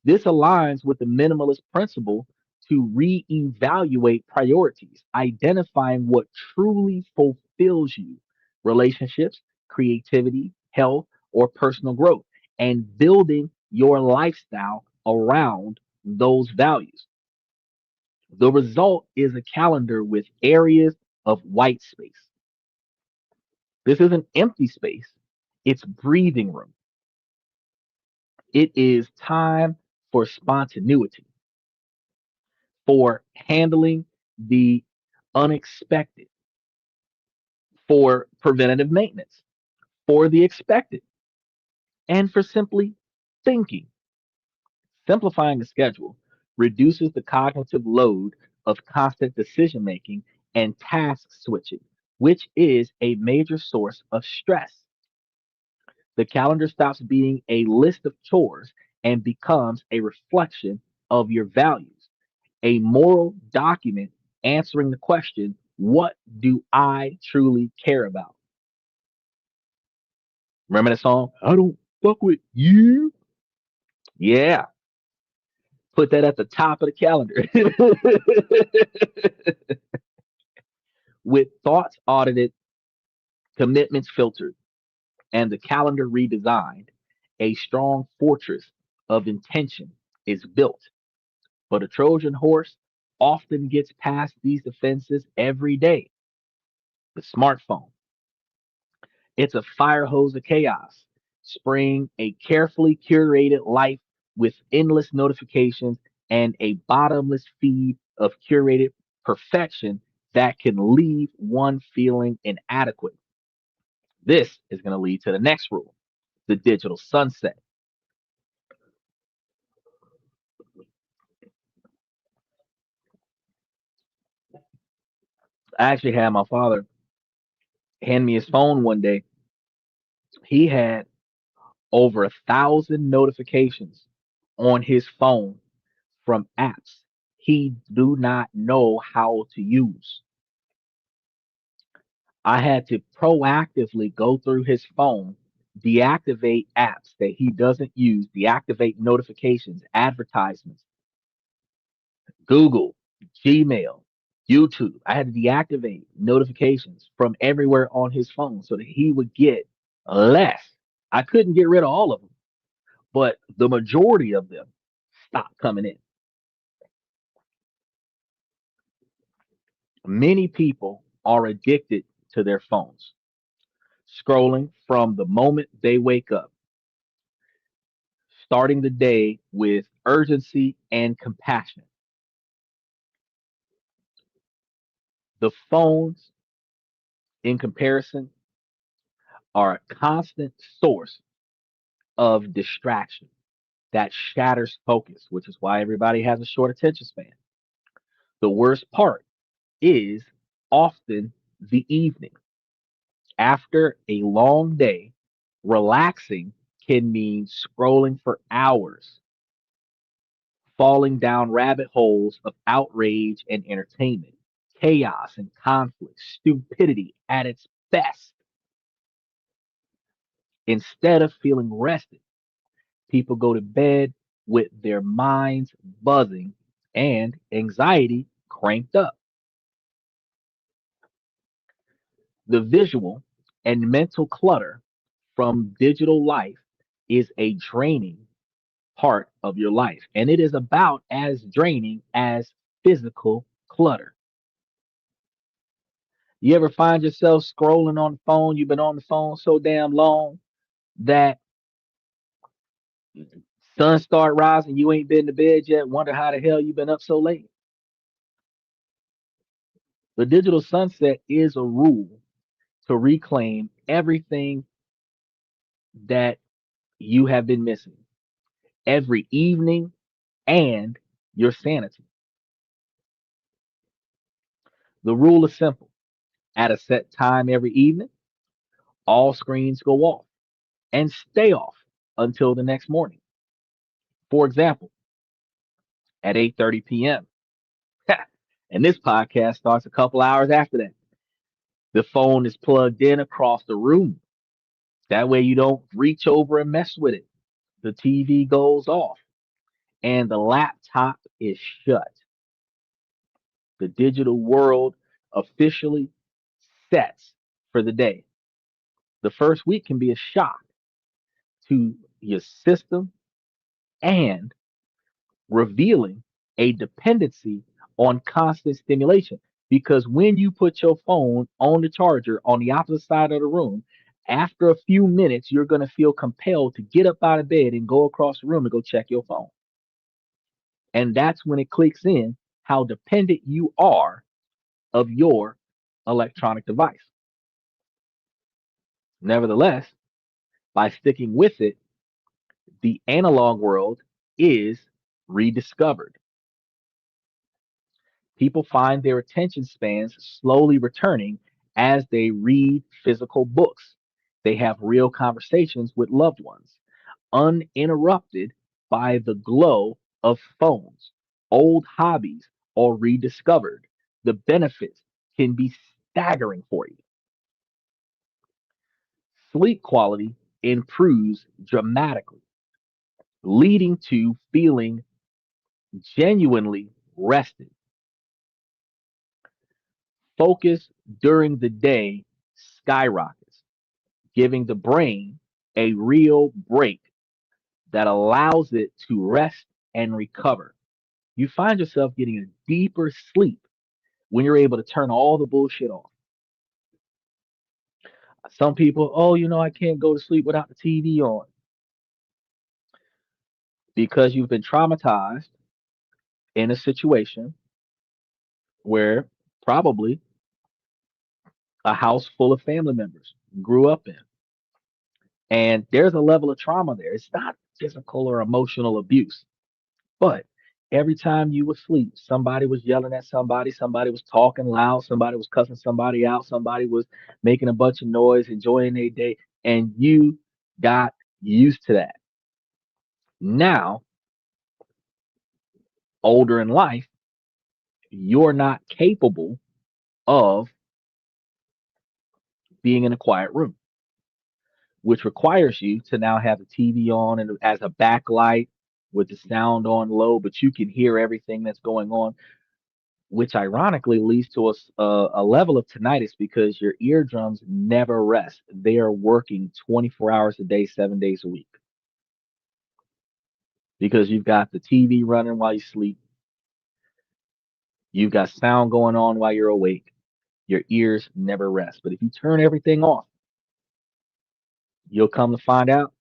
This aligns with the minimalist principle to reevaluate priorities, identifying what truly fulfills you, relationships, creativity, health, or personal growth, and building your lifestyle around those values. The result is a calendar with areas of white space. This isn't empty space, it's breathing room. It is time for spontaneity, for handling the unexpected, for preventative maintenance, for the expected, and for simply thinking. Simplifying the schedule reduces the cognitive load of constant decision making and task switching, which is a major source of stress. The calendar stops being a list of chores and becomes a reflection of your values, a moral document answering the question, what do I truly care about? Remember that song? I don't fuck with you. Yeah, put that at the top of the calendar. With thoughts audited, commitments filtered, and the calendar redesigned, a strong fortress of intention is built. But a Trojan horse often gets past these defenses every day. The smartphone. It's a fire hose of chaos, spraying a carefully curated life with endless notifications and a bottomless feed of curated perfection that can leave one feeling inadequate. This is going to lead to the next rule, the digital sunset. I actually had my father hand me his phone one day. He had over 1,000 notifications on his phone from apps he do not know how to use. I had to proactively go through his phone, deactivate apps that he doesn't use, deactivate notifications, advertisements, Google, Gmail, YouTube. I had to deactivate notifications from everywhere on his phone so that he would get less. I couldn't get rid of all of them, but the majority of them stopped coming in. Many people are addicted to their phones, scrolling from the moment they wake up, starting the day with urgency and compassion. The phones, in comparison, are a constant source of distraction that shatters focus, which is why everybody has a short attention span. The worst part is often the evening. After a long day, relaxing can mean scrolling for hours, falling down rabbit holes of outrage and entertainment, chaos and conflict, stupidity at its best. Instead of feeling rested, people go to bed with their minds buzzing and anxiety cranked up. The visual and mental clutter from digital life is a draining part of your life, and it is about as draining as physical clutter. You ever find yourself scrolling on the phone? You've been on the phone so damn long that sun start rising, you ain't been to bed yet, wonder how the hell you been up so late. The digital sunset is a rule to reclaim everything that you have been missing every evening and your sanity. The rule is simple. At a set time every evening, all screens go off and stay off until the next morning. For example, at 8:30 p.m. And this podcast starts a couple hours after that. The phone is plugged in across the room. That way you don't reach over and mess with it. The TV goes off and the laptop is shut. The digital world officially sets for the day. The first week can be a shock to your system and revealing a dependency on constant stimulation. Because when you put your phone on the charger on the opposite side of the room, after a few minutes, you're going to feel compelled to get up out of bed and go across the room and go check your phone. And that's when it clicks in how dependent you are of your electronic device. Nevertheless, by sticking with it, the analog world is rediscovered. People find their attention spans slowly returning as they read physical books. They have real conversations with loved ones, uninterrupted by the glow of phones. Old hobbies are rediscovered. The benefits can be staggering for you. Sleep quality improves dramatically, leading to feeling genuinely rested. Focus during the day skyrockets, giving the brain a real break that allows it to rest and recover. You find yourself getting a deeper sleep when you're able to turn all the bullshit off. Some people, oh, I can't go to sleep without the TV on because you've been traumatized in a situation where probably a house full of family members grew up in. And there's a level of trauma there. It's not physical or emotional abuse, but every time you were asleep, somebody was yelling at somebody was talking loud, somebody was cussing somebody out, somebody was making a bunch of noise, enjoying their day, and you got used to that. Now, older in life, you're not capable of being in a quiet room, which requires you to now have the TV on and as a backlight with the sound on low, but you can hear everything that's going on, which ironically leads to a level of tinnitus because your eardrums never rest. They are working 24 hours a day, 7 days a week because you've got the TV running while you sleep. You've got sound going on while you're awake. Your ears never rest. But if you turn everything off, you'll come to find out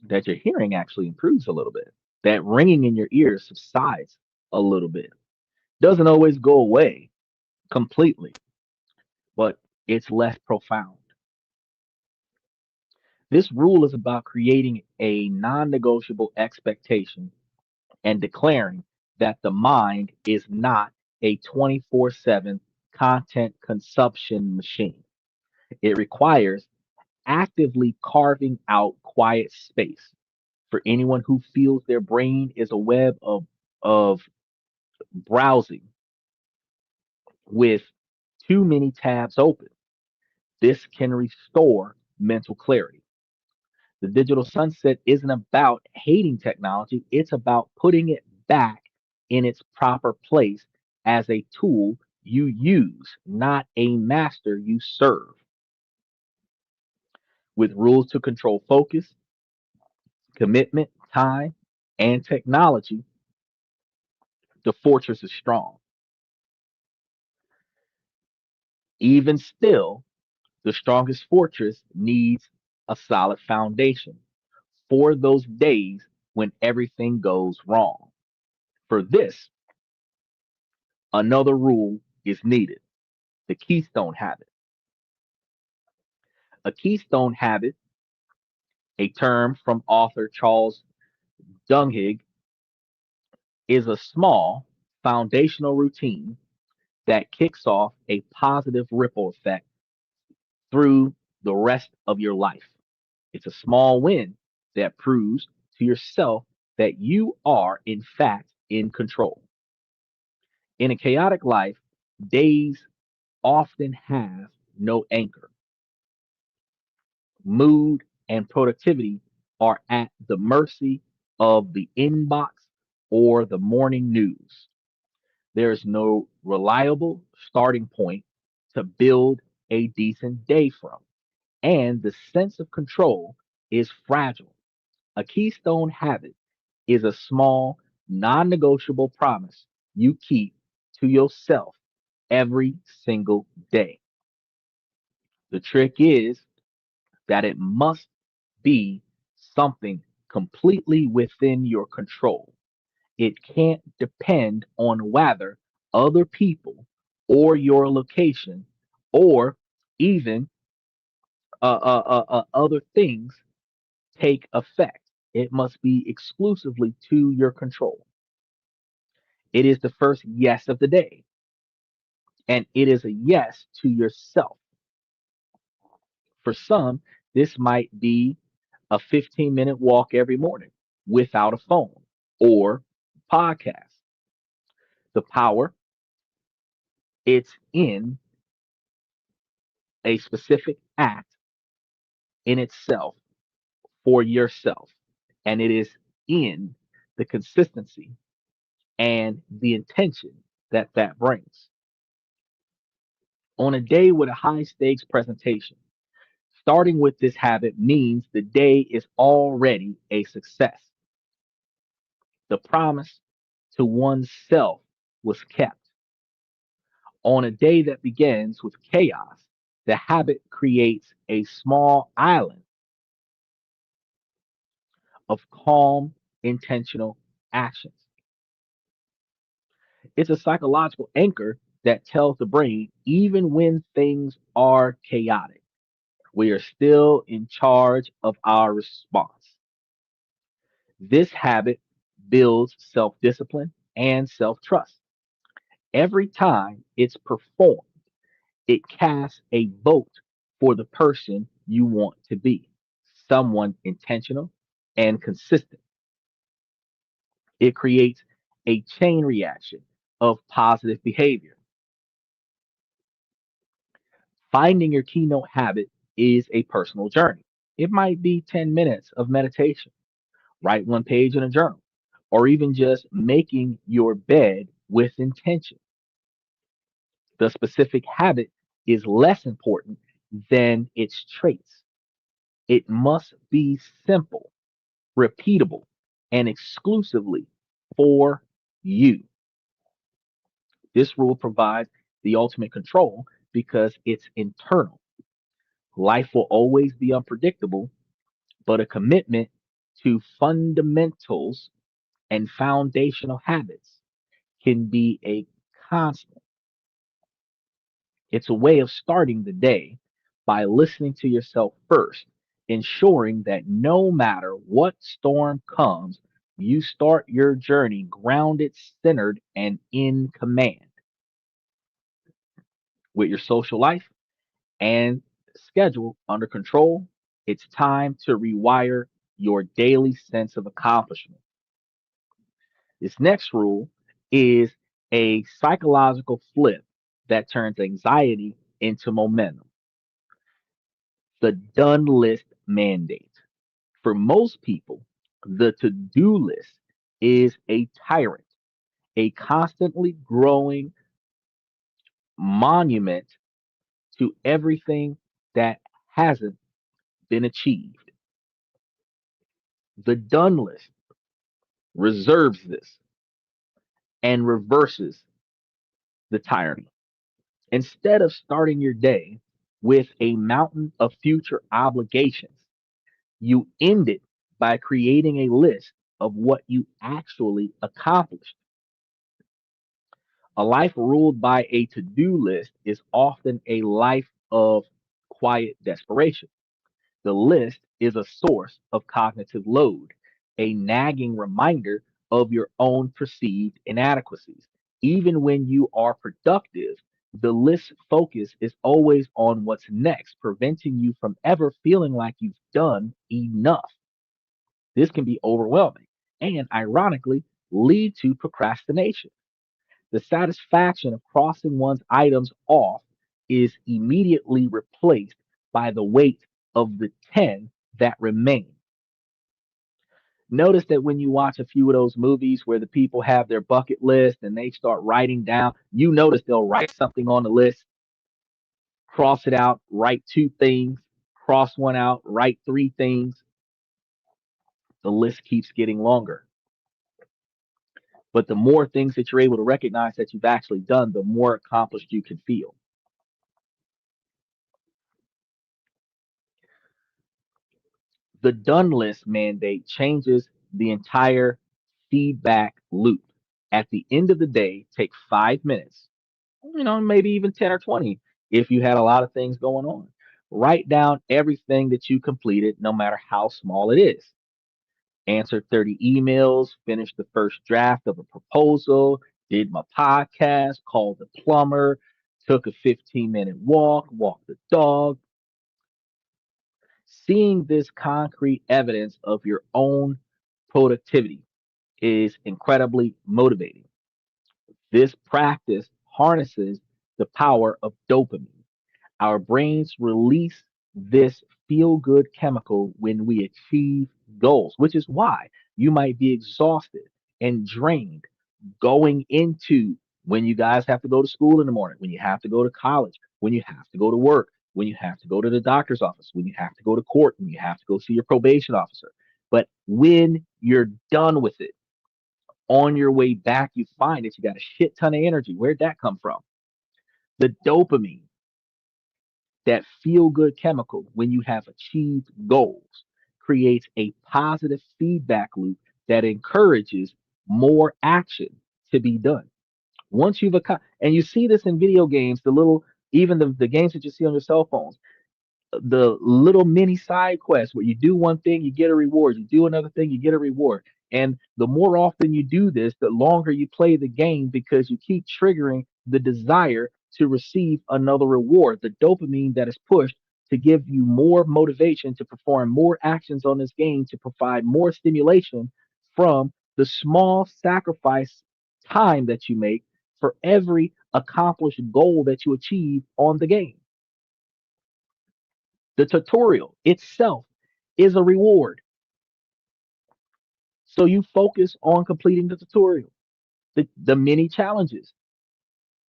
that your hearing actually improves a little bit. That ringing in your ears subsides a little bit. Doesn't always go away completely, but it's less profound. This rule is about creating a non negotiable expectation and declaring that the mind is not a 24/7 content consumption machine. It requires actively carving out quiet space. For anyone who feels their brain is a web of browsing with too many tabs open, this can restore mental clarity. The digital sunset isn't about hating technology, it's about putting it back in its proper place as a tool you use, not a master you serve. With rules to control focus, commitment, time, and technology, the fortress is strong. Even still, the strongest fortress needs a solid foundation for those days when everything goes wrong. For this, another rule is needed: the keystone habit. A keystone habit, a term from author Charles Duhigg, is a small foundational routine that kicks off a positive ripple effect through the rest of your life. It's a small win that proves to yourself that you are, in fact, in control. In a chaotic life, days often have no anchor. Mood and productivity are at the mercy of the inbox or the morning news. There is no reliable starting point to build a decent day from, and the sense of control is fragile. A keystone habit is a small, non negotiable promise you keep to yourself every single day. The trick is that it must be something completely within your control. It can't depend on whether other people or your location or even other things take effect. It must be exclusively to your control. It is the first yes of the day, and it is a yes to yourself. For some, this might be a 15-minute walk every morning without a phone or podcast. The power, it's in a specific act in itself for yourself, and it is in the consistency and the intention that that brings. On a day with a high stakes presentation, starting with this habit means the day is already a success. The promise to oneself was kept. On a day that begins with chaos, the habit creates a small island of calm, intentional actions. It's a psychological anchor that tells the brain even when things are chaotic, we are still in charge of our response. This habit builds self discipline and self trust. Every time it's performed, it casts a vote for the person you want to be, someone intentional and consistent. It creates a chain reaction of positive behavior. Finding your keynote habit is a personal journey. It might be 10 minutes of meditation, write one page in a journal, or even just making your bed with intention. The specific habit is less important than its traits. It must be simple, repeatable, and exclusively for you. This rule provides the ultimate control because it's internal. Life will always be unpredictable, but a commitment to fundamentals and foundational habits can be a constant. It's a way of starting the day by listening to yourself first, ensuring that no matter what storm comes, you start your journey grounded, centered, and in command. With your social life and schedule under control, it's time to rewire your daily sense of accomplishment. This next rule is a psychological flip that turns anxiety into momentum. The done list mandate. For most people, the to do list is a tyrant, a constantly growing monument to everything that hasn't been achieved. The done list reserves this and reverses the tyranny. Instead of starting your day with a mountain of future obligations, you end it by creating a list of what you actually accomplished. A life ruled by a to do list is often a life of quiet desperation. The list is a source of cognitive load, a nagging reminder of your own perceived inadequacies. Even when you are productive, the list focus is always on what's next, preventing you from ever feeling like you've done enough. This can be overwhelming and, ironically, lead to procrastination. The satisfaction of crossing one's items off is immediately replaced by the weight of the 10 that remain. Notice that when you watch a few of those movies where the people have their bucket list and they start writing down, you notice they'll write something on the list, cross it out, write two things, cross one out, write three things. The list keeps getting longer. But the more things that you're able to recognize that you've actually done, the more accomplished you can feel. The done list mandate changes the entire feedback loop. At the end of the day, take 5 minutes, maybe even 10 or 20 if you had a lot of things going on. Write down everything that you completed, no matter how small it is. Answered 30 emails, finished the first draft of a proposal, did my podcast, called the plumber, took a 15-minute walk, walked the dog. Seeing this concrete evidence of your own productivity is incredibly motivating. This practice harnesses the power of dopamine. Our brains release this feel good chemical when we achieve goals, which is why you might be exhausted and drained going into when you guys have to go to school in the morning, when you have to go to college, when you have to go to work, when you have to go to the doctor's office, when you have to go to court, when you have to go see your probation officer. But when you're done with it, on your way back, you find that you got a shit ton of energy. Where'd that come from? The dopamine, that feel good chemical when you have achieved goals, creates a positive feedback loop that encourages more action to be done. Once you've accomplished, and you see this in video games, even the games that you see on your cell phones, the little mini side quests where you do one thing, you get a reward. You do another thing, you get a reward. And the more often you do this, the longer you play the game because you keep triggering the desire to receive another reward. The dopamine that is pushed to give you more motivation to perform more actions on this game to provide more stimulation from the small sacrifice time that you make for every accomplished goal that you achieve on the game. The tutorial itself is a reward. So you focus on completing the tutorial, the mini challenges,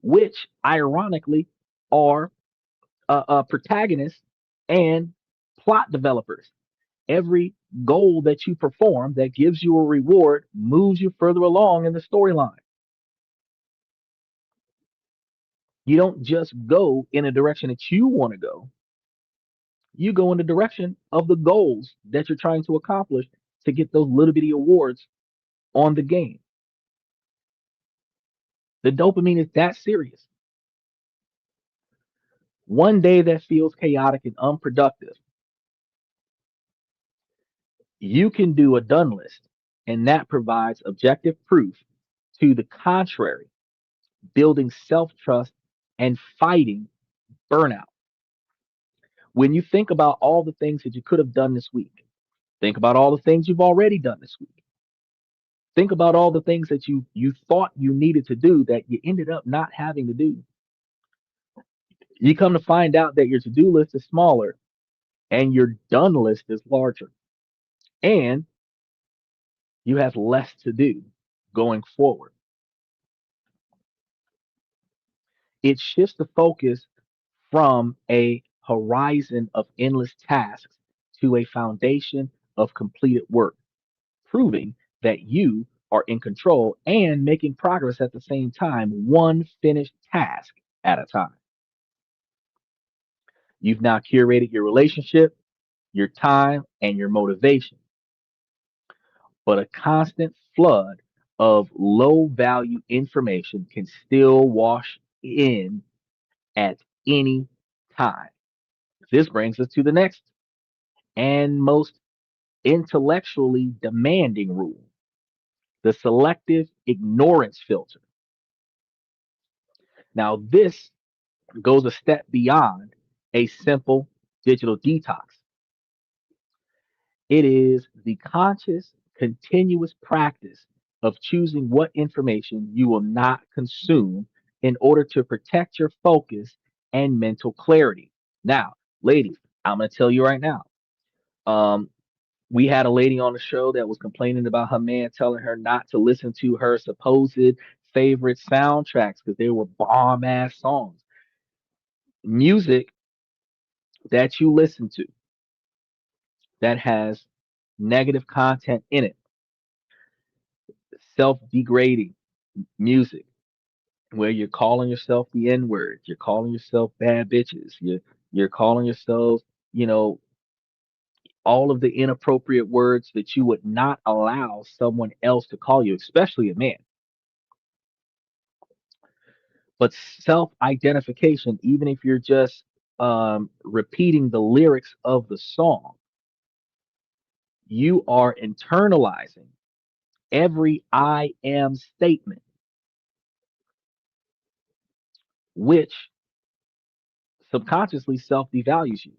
which ironically are protagonists and plot developers. Every goal that you perform that gives you a reward moves you further along in the storyline. You don't just go in a direction that you want to go, you go in the direction of the goals that you're trying to accomplish to get those little bitty awards on the game. The dopamine is that serious. One day that feels chaotic and unproductive, you can do a done list, and that provides objective proof to the contrary, building self trust and fighting burnout. When you think about all the things that you could have done this week, think about all the things you've already done this week. Think about all the things that you thought you needed to do that you ended up not having to do. You come to find out that your to-do list is smaller and your done list is larger. And you have less to do going forward. It shifts the focus from a horizon of endless tasks to a foundation of completed work, proving that you are in control and making progress at the same time, one finished task at a time. You've now curated your relationship, your time, and your motivation, but a constant flood of low value information can still wash in at any time. This brings us to the next and most intellectually demanding rule, the selective ignorance filter. Now, this goes a step beyond a simple digital detox. It is the conscious, continuous practice of choosing what information you will not consume in order to protect your focus and mental clarity. Now, ladies, I'm going to tell you right now, um, We had a lady on the show that was complaining about her man telling her not to listen to her supposed favorite soundtracks because they were bomb ass songs. Music that you listen to that has negative content in it, self degrading music, where you're calling yourself the N word, you're calling yourself bad bitches, you're calling yourself, you know, all of the inappropriate words that you would not allow someone else to call you, especially a man. But self identification, even if you're just repeating the lyrics of the song, you are internalizing every I am statement, which subconsciously self devalues you.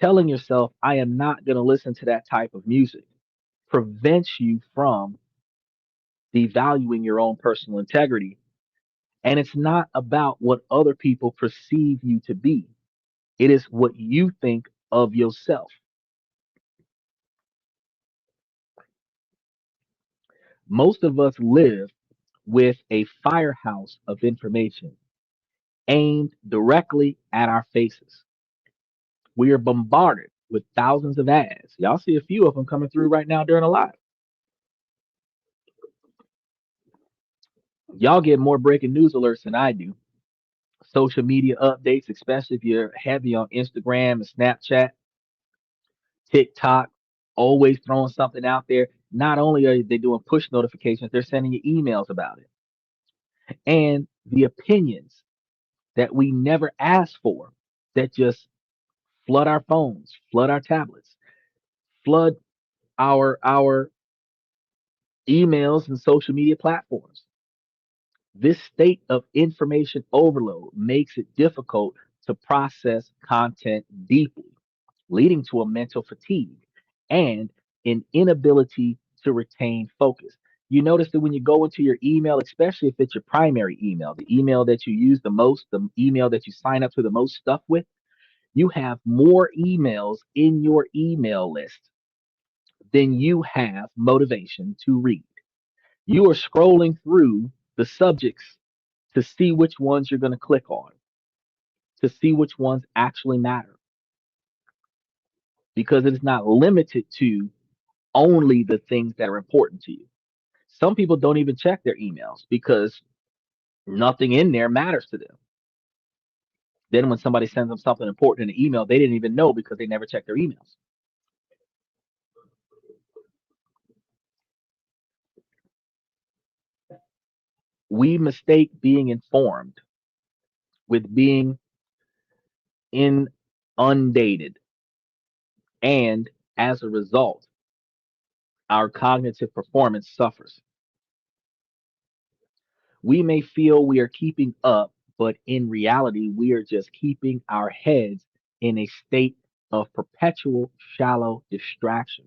Telling yourself, I am not going to listen to that type of music prevents you from devaluing your own personal integrity. And it's not about what other people perceive you to be, it is what you think of yourself. Most of us live with a firehouse of information aimed directly at our faces. We are bombarded with thousands of ads. Y'all see a few of them coming through right now during a live. Y'all get more breaking news alerts than I do. Social media updates, especially if you're heavy on Instagram and Snapchat, TikTok, always throwing something out there. Not only are they doing push notifications, they're sending you emails about it. And the opinions that we never asked for that just flood our phones, flood our tablets, flood our emails and social media platforms. This state of information overload makes it difficult to process content deeply, leading to a mental fatigue and an inability to retain focus. You notice that when you go into your email, especially if it's your primary email, the email that you use the most, the email that you sign up to the most stuff with, you have more emails in your email list than you have motivation to read. You are scrolling through the subjects to see which ones you're going to click on, to see which ones actually matter, because it is not limited to only the things that are important to you. Some people don't even check their emails because nothing in there matters to them. Then when somebody sends them something important in an email, they didn't even know because they never checked their emails. We mistake being informed with being inundated, and as a result, our cognitive performance suffers. We may feel we are keeping up, but in reality, we are just keeping our heads in a state of perpetual shallow distraction.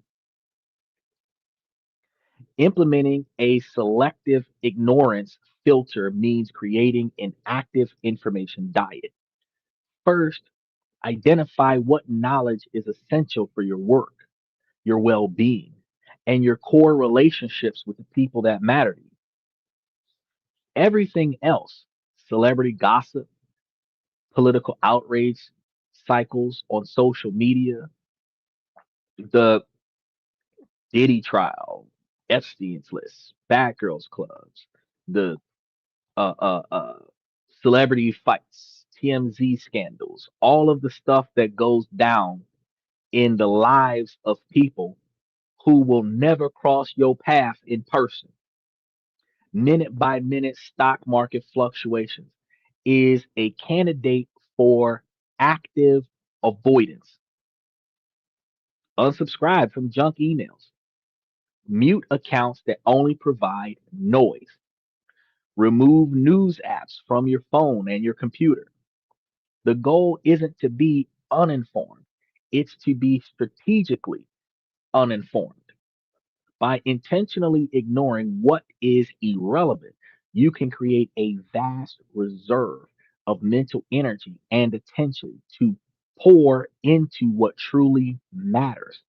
Implementing a selective ignorance filter means creating an active information diet. First, identify what knowledge is essential for your work, your well being, and your core relationships with the people that matter to you. Everything else, celebrity gossip, political outrage cycles on social media, the Diddy trial, Epstein's list, Bad Girls Clubs, the uh, uh, uh, celebrity fights, TMZ scandals, all of the stuff that goes down in the lives of people who will never cross your path in person. Minute by minute stock market fluctuations is a candidate for active avoidance. Unsubscribe from junk emails. Mute accounts that only provide noise. Remove news apps from your phone and your computer. The goal isn't to be uninformed, it's to be strategically uninformed. By intentionally ignoring what is irrelevant, you can create a vast reserve of mental energy and attention to pour into what truly matters.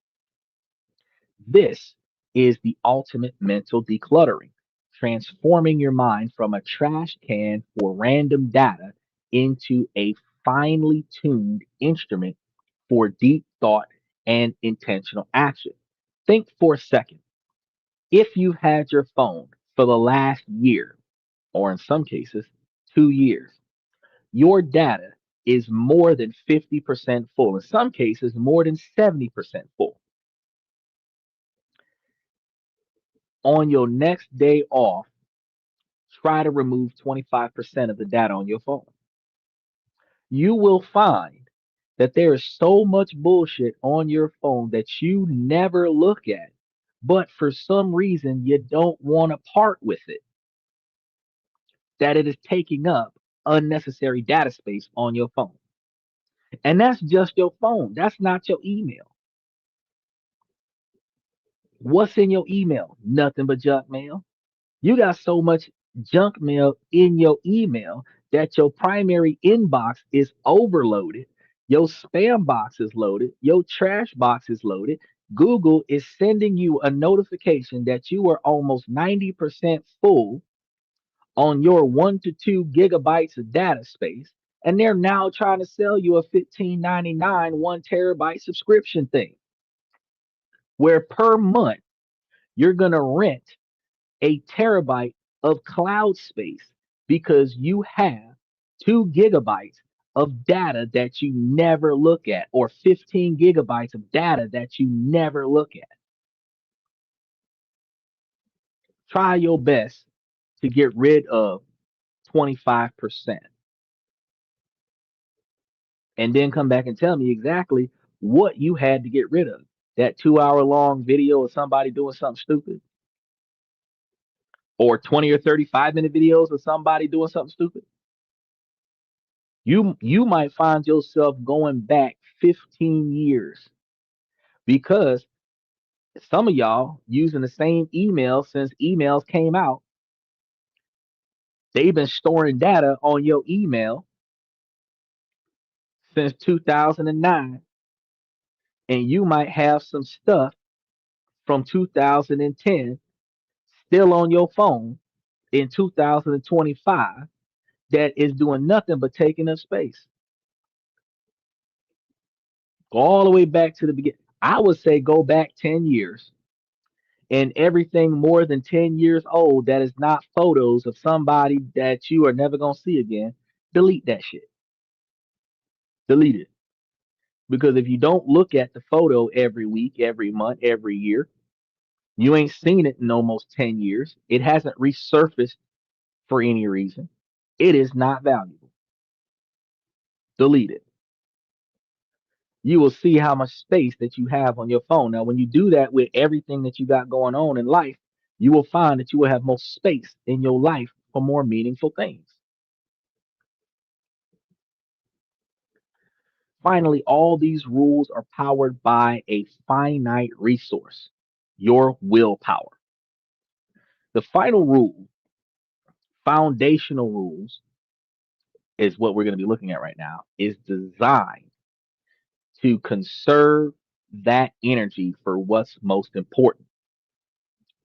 This is the ultimate mental decluttering, transforming your mind from a trash can for random data into a finely tuned instrument for deep thought and intentional action. Think for a second. If you've had your phone for the last year, or in some cases, 2 years, your data is more than 50% full. In some cases, more than 70% full. On your next day off, try to remove 25% of the data on your phone. You will find that there is so much bullshit on your phone that you never look at, but for some reason you don't want to part with it, that it is taking up unnecessary data space on your phone. And that's just your phone. That's not your email. What's in your email? Nothing but junk mail. You got so much junk mail in your email that your primary inbox is overloaded. Your spam box is loaded. Your trash box is loaded. Google is sending you a notification that you are almost 90% full on your 1 to 2 gigabytes of data space. And they're now trying to sell you a $15.99 1 terabyte subscription thing, where per month you're going to rent a terabyte of cloud space because you have 2 gigabytes of data that you never look at, or 15 gigabytes of data that you never look at. Try your best to get rid of 25% and then come back and tell me exactly what you had to get rid of. That 2 hour long video of somebody doing something stupid, or 20 or 35-minute videos of somebody doing something stupid. You might find yourself going back 15 years because some of y'all using the same email since emails came out. They've been storing data on your email since 2009, and you might have some stuff from 2010 still on your phone in 2025 that is doing nothing but taking up space. Go all the way back to the beginning. I would say go back 10 years, and everything more than 10 years old that is not photos of somebody that you are never going to see again, delete that shit. Delete it. Because if you don't look at the photo every week, every month, every year, you ain't seen it in almost 10 years. It hasn't resurfaced for any reason. It is not valuable. Delete it. You will see how much space that you have on your phone. Now, when you do that with everything that you got going on in life, you will find that you will have more space in your life for more meaningful things. Finally, all these rules are powered by a finite resource, your willpower. The final rule, foundational rules, is what we're going to be looking at right now, is designed to conserve that energy for what's most important,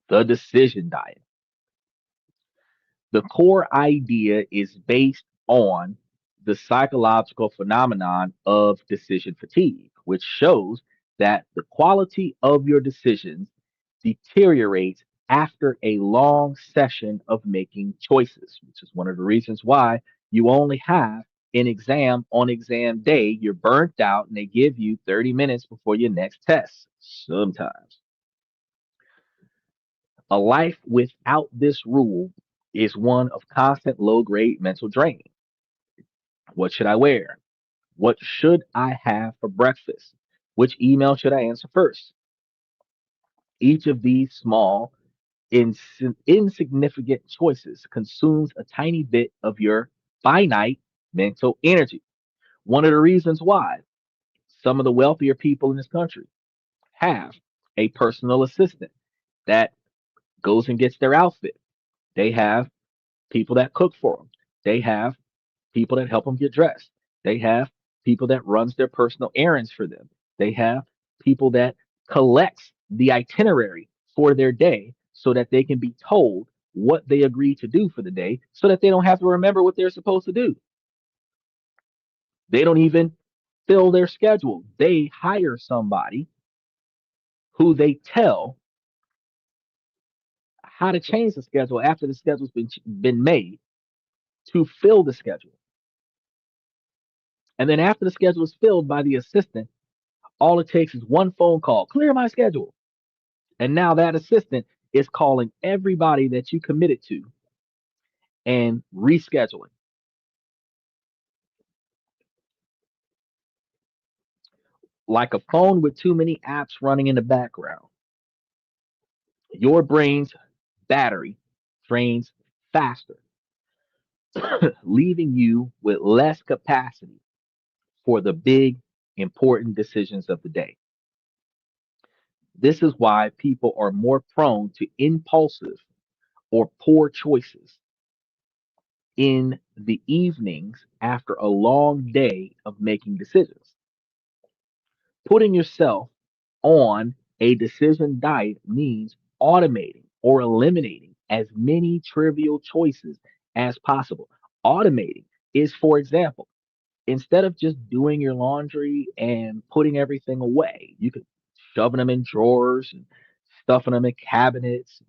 the decision diet. The core idea is based on the psychological phenomenon of decision fatigue, which shows that the quality of your decisions deteriorates after a long session of making choices, which is one of the reasons why you only have an exam on exam day. You're burnt out and they give you 30 minutes before your next test sometimes. A life without this rule is one of constant low grade mental drain. What should I wear? What should I have for breakfast? Which email should I answer first? Each of these small, insignificant choices consumes a tiny bit of your finite mental energy. One of the reasons why some of the wealthier people in this country have a personal assistant that goes and gets their outfit. They have people that cook for them. They have people that help them get dressed. They have people that runs their personal errands for them. They have people that collects the itinerary for their day so that they can be told what they agreed to do for the day so that they don't have to remember what they're supposed to do. They don't even fill their schedule. They hire somebody who they tell how to change the schedule after the schedule's been made to fill the schedule. And then after the schedule is filled by the assistant, all it takes is one phone call, clear my schedule. And now that assistant is calling everybody that you committed to and rescheduling. Like a phone with too many apps running in the background, your brain's battery drains faster, leaving you with less capacity for the big, important decisions of the day. This is why people are more prone to impulsive or poor choices in the evenings after a long day of making decisions. Putting yourself on a decision diet means automating or eliminating as many trivial choices as possible. Automating is, for example, instead of just doing your laundry and putting everything away, you could shoving them in drawers and stuffing them in cabinets,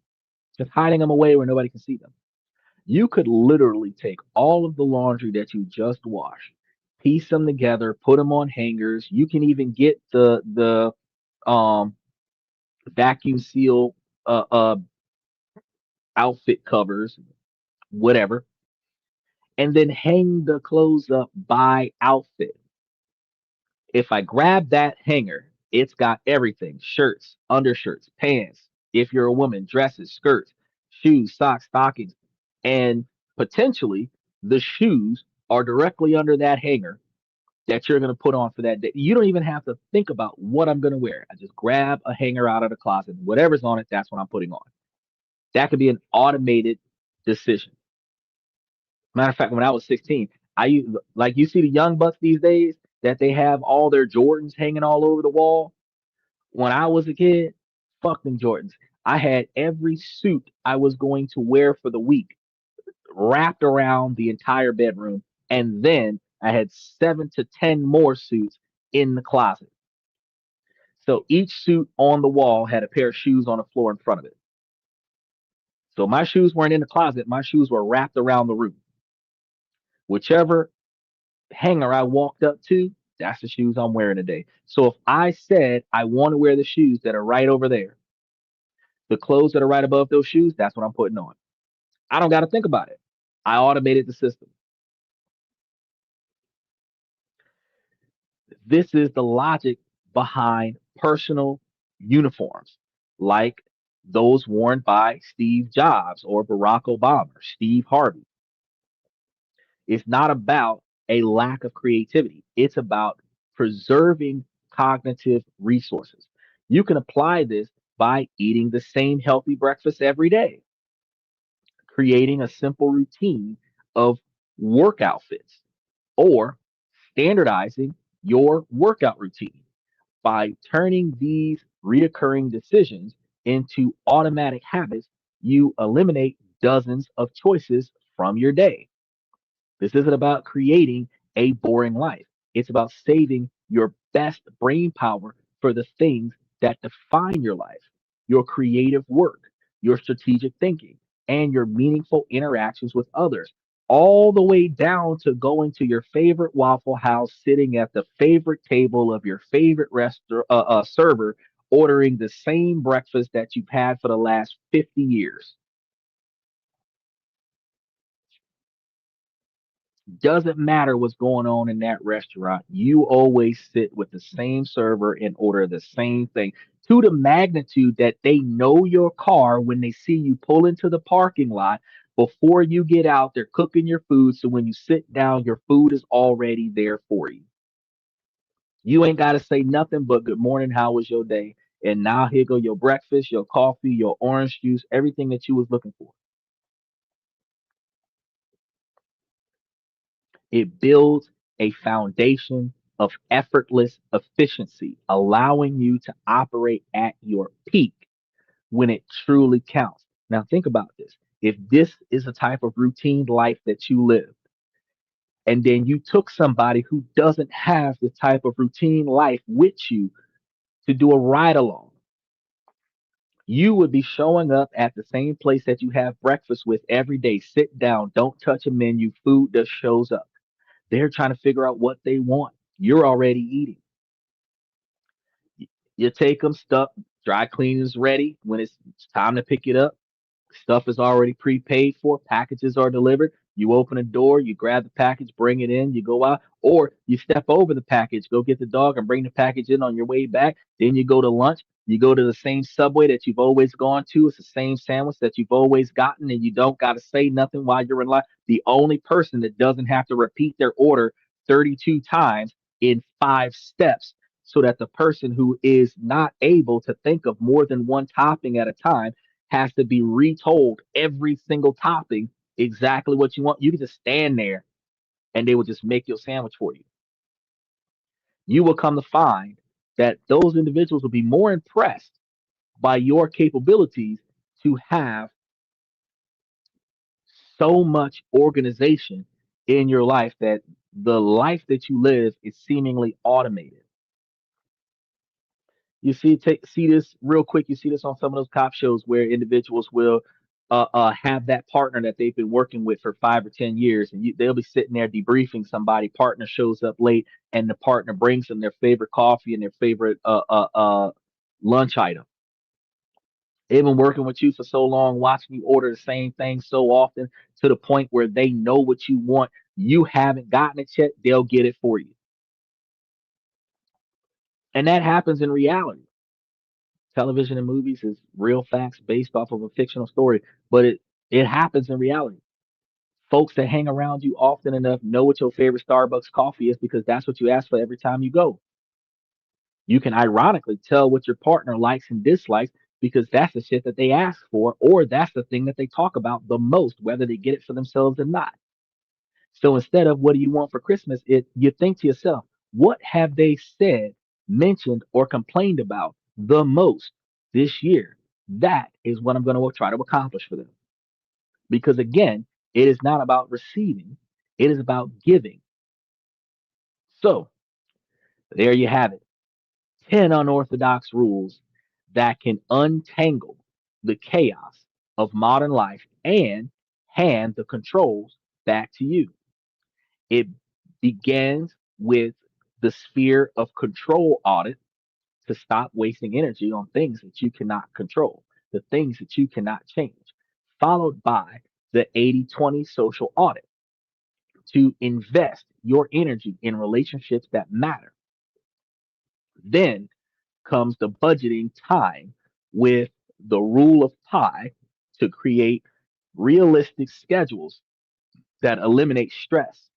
just hiding them away where nobody can see them. You could literally take all of the laundry that you just washed, piece them together, put them on hangers. You can even get the vacuum seal outfit covers, whatever, and then hang the clothes up by outfit. If I grab that hanger, it's got everything: shirts, undershirts, pants. If you're a woman, dresses, skirts, shoes, socks, stockings, and potentially the shoes are directly under that hanger that you're going to put on for that day. You don't even have to think about what I'm going to wear. I just grab a hanger out of the closet. Whatever's on it, that's what I'm putting on. That could be an automated decision. Matter of fact, when I was 16, I used, like you see the young bucks these days that they have all their Jordans hanging all over the wall. When I was a kid, fuck them Jordans. I had every suit I was going to wear for the week wrapped around the entire bedroom, and then I had 7 to 10 more suits in the closet. So each suit on the wall had a pair of shoes on the floor in front of it. So my shoes weren't in the closet, my shoes were wrapped around the room. Whichever hanger I walked up to, that's the shoes I'm wearing today. So if I said I want to wear the shoes that are right over there, the clothes that are right above those shoes, that's what I'm putting on. I don't got to think about it. I automated the system. This is the logic behind personal uniforms, like those worn by Steve Jobs or Barack Obama or Steve Harvey. It's not about a lack of creativity, it's about preserving cognitive resources. You can apply this by eating the same healthy breakfast every day, creating a simple routine of work outfits, or standardizing your workout routine. By turning these reoccurring decisions into automatic habits, you eliminate dozens of choices from your day. This isn't about creating a boring life. It's about saving your best brain power for the things that define your life: your creative work, your strategic thinking, and your meaningful interactions with others, all the way down to going to your favorite Waffle House, sitting at the favorite table of your favorite server, ordering the same breakfast that you've had for the last 50 years. Doesn't matter what's going on in that restaurant. You always sit with the same server and order the same thing, to the magnitude that they know your car when they see you pull into the parking lot. Before you get out, they're cooking your food. So when you sit down, your food is already there for you. You ain't got to say nothing but good morning, how was your day? And now here go your breakfast, your coffee, your orange juice, everything that you was looking for. It builds a foundation of effortless efficiency, allowing you to operate at your peak when it truly counts. Now, think about this. If this is a type of routine life that you live, and then you took somebody who doesn't have the type of routine life with you to do a ride along, you would be showing up at the same place that you have breakfast with every day. Sit down, don't touch a menu, food just shows up. They're trying to figure out what they want. You're already eating. You take them stuff, dry cleaning is ready. When it's time to pick it up, stuff is already prepaid for. Packages are delivered. You open a door, you grab the package, bring it in, you go out, or you step over the package, go get the dog and bring the package in on your way back. Then you go to lunch. You go to the same Subway that you've always gone to. It's the same sandwich that you've always gotten, and you don't got to say nothing while you're in line. The only person that doesn't have to repeat their order 32 times in 5 steps, so that the person who is not able to think of more than one topping at a time has to be retold every single topping exactly what you want. You can just stand there and they will just make your sandwich for you. You will come to find that those individuals will be more impressed by your capabilities to have so much organization in your life that the life that you live is seemingly automated. You see this real quick. You see this on some of those cop shows where individuals will have that partner that they've been working with for 5 or 10 years, and they'll be sitting there debriefing somebody. Partner shows up late, and the partner brings them their favorite coffee and their favorite lunch item. They've been working with you for so long, watching you order the same thing so often to the point where they know what you want. You haven't gotten it yet, they'll get it for you, and that happens in reality. Television and movies is real facts based off of a fictional story, but it happens in reality. Folks that hang around you often enough know what your favorite Starbucks coffee is because that's what you ask for every time you go. You can ironically tell what your partner likes and dislikes because that's the shit that they ask for, or that's the thing that they talk about the most, whether they get it for themselves or not. So instead of what do you want for Christmas, you think to yourself, what have they said, mentioned, or complained about the most this year? That is what I'm going to try to accomplish for them. Because again, it is not about receiving, it is about giving. So there you have it. 10 unorthodox rules that can untangle the chaos of modern life and hand the controls back to you. It begins with the sphere of control audit to stop wasting energy on things that you cannot control, the things that you cannot change, followed by the 80/20 social audit to invest your energy in relationships that matter. Then comes the budgeting time with the rule of pi to create realistic schedules that eliminate stress.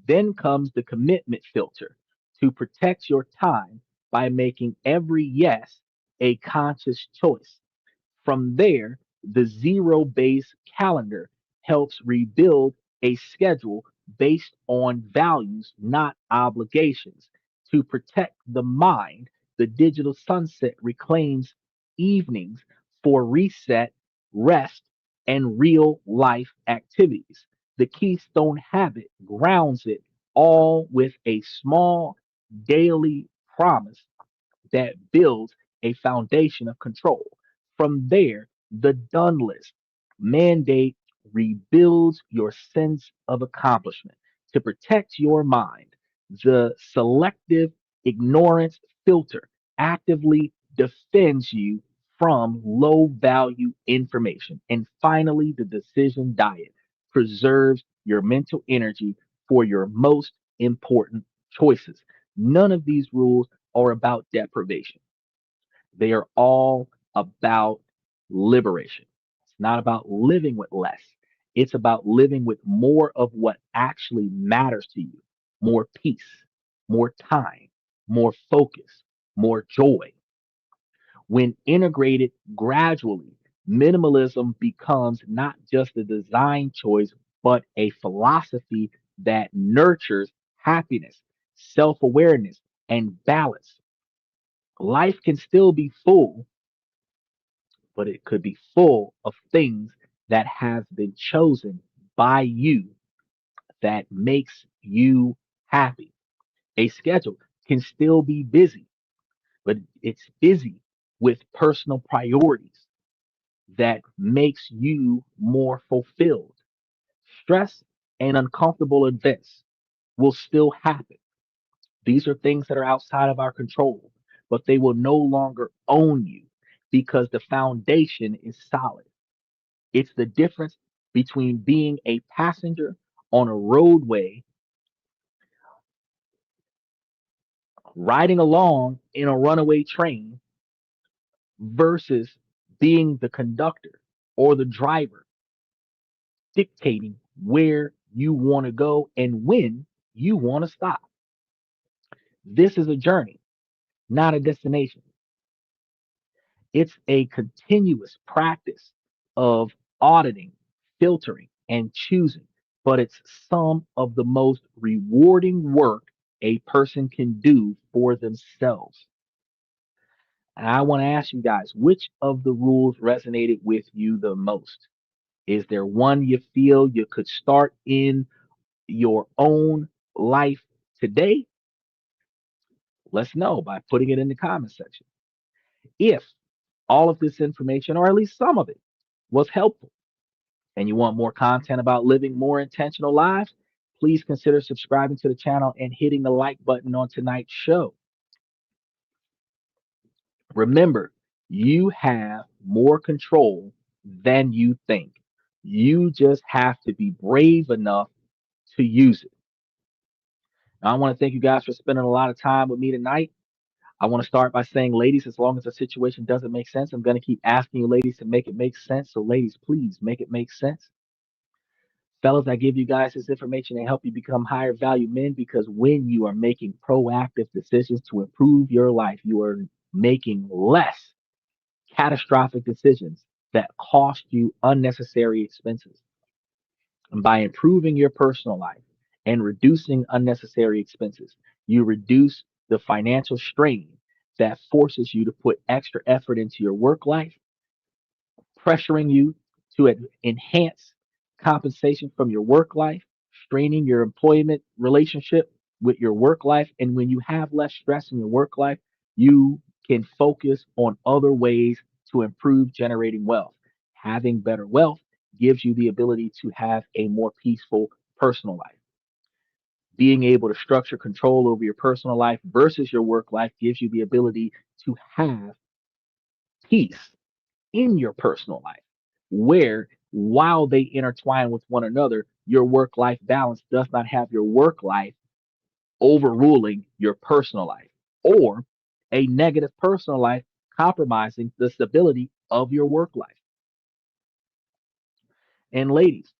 Then comes the commitment filter to protect your time by making every yes a conscious choice. From there, the zero base calendar helps rebuild a schedule based on values, not obligations. To protect the mind, the digital sunset reclaims evenings for reset, rest, and real life activities. The keystone habit grounds it all with a small daily promise that builds a foundation of control. From there, the done list mandate rebuilds your sense of accomplishment. To protect your mind, the selective ignorance filter actively defends you from low value information. And finally, the decision diet preserves your mental energy for your most important choices. None of these rules are about deprivation. They are all about liberation. It's not about living with less. It's about living with more of what actually matters to you: more peace, more time, more focus, more joy. When integrated gradually, minimalism becomes not just a design choice, but a philosophy that nurtures happiness, self awareness, and balance. Life can still be full, but it could be full of things that have been chosen by you that makes you happy. A schedule can still be busy, but it's busy with personal priorities that makes you more fulfilled. Stress and uncomfortable events will still happen. These are things that are outside of our control, but they will no longer own you because the foundation is solid. It's the difference between being a passenger on a roadway, riding along in a runaway train, versus being the conductor or the driver, dictating where you want to go and when you want to stop. This is a journey, not a destination. It's a continuous practice of auditing, filtering, and choosing, but it's some of the most rewarding work a person can do for themselves. And I want to ask you guys, which of the rules resonated with you the most? Is there one you feel you could start in your own life today? Let's know by putting it in the comment section. If all of this information, or at least some of it, was helpful, and you want more content about living more intentional lives, please consider subscribing to the channel and hitting the like button on tonight's show. Remember, you have more control than you think. You just have to be brave enough to use it. Now, I want to thank you guys for spending a lot of time with me tonight. I want to start by saying, ladies, as long as the situation doesn't make sense, I'm going to keep asking you, ladies, to make it make sense. So, ladies, please make it make sense. Fellas, I give you guys this information to help you become higher value men because when you are making proactive decisions to improve your life, you are making less catastrophic decisions that cost you unnecessary expenses. And by improving your personal life and reducing unnecessary expenses, you reduce the financial strain that forces you to put extra effort into your work life, pressuring you to enhance compensation from your work life, straining your employment relationship with your work life. And when you have less stress in your work life, you can focus on other ways to improve generating wealth. Having better wealth gives you the ability to have a more peaceful personal life. Being able to structure control over your personal life versus your work life gives you the ability to have peace in your personal life, where while they intertwine with one another, your work life balance does not have your work life overruling your personal life or a negative personal life compromising the stability of your work life. And ladies,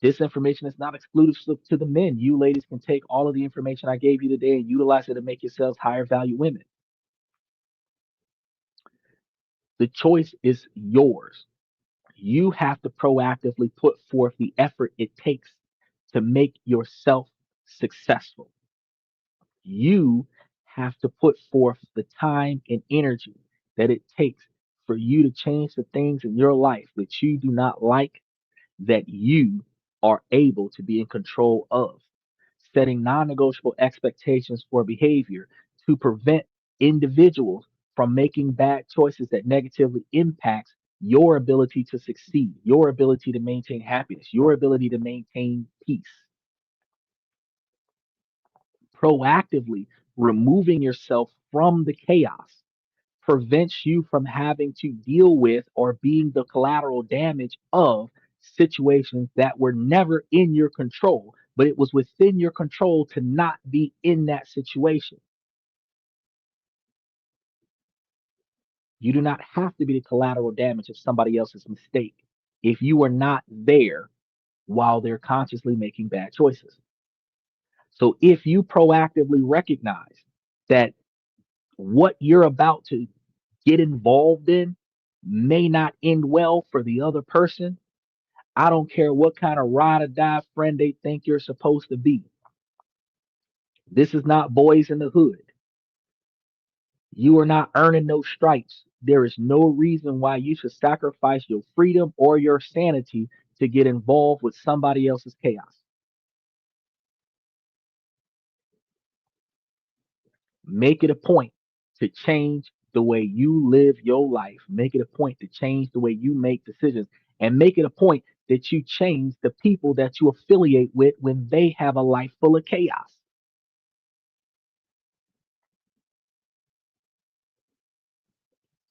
this information is not exclusive to the men. You ladies can take all of the information I gave you today and utilize it to make yourselves higher value women. The choice is yours. You have to proactively put forth the effort it takes to make yourself successful. You have to put forth the time and energy that it takes for you to change the things in your life that you do not like, that you are able to be in control of. Setting non negotiable expectations for behavior to prevent individuals from making bad choices that negatively impacts your ability to succeed, your ability to maintain happiness, your ability to maintain peace. Proactively removing yourself from the chaos prevents you from having to deal with or being the collateral damage of situations that were never in your control, but it was within your control to not be in that situation. You do not have to be the collateral damage of somebody else's mistake if you are not there while they're consciously making bad choices. So if you proactively recognize that what you're about to get involved in may not end well for the other person, I don't care what kind of ride or die friend they think you're supposed to be. This is not boys in the hood. You are not earning no stripes. There is no reason why you should sacrifice your freedom or your sanity to get involved with somebody else's chaos. Make it a point to change the way you live your life. Make it a point to change the way you make decisions. And make it a point that you change the people that you affiliate with when they have a life full of chaos.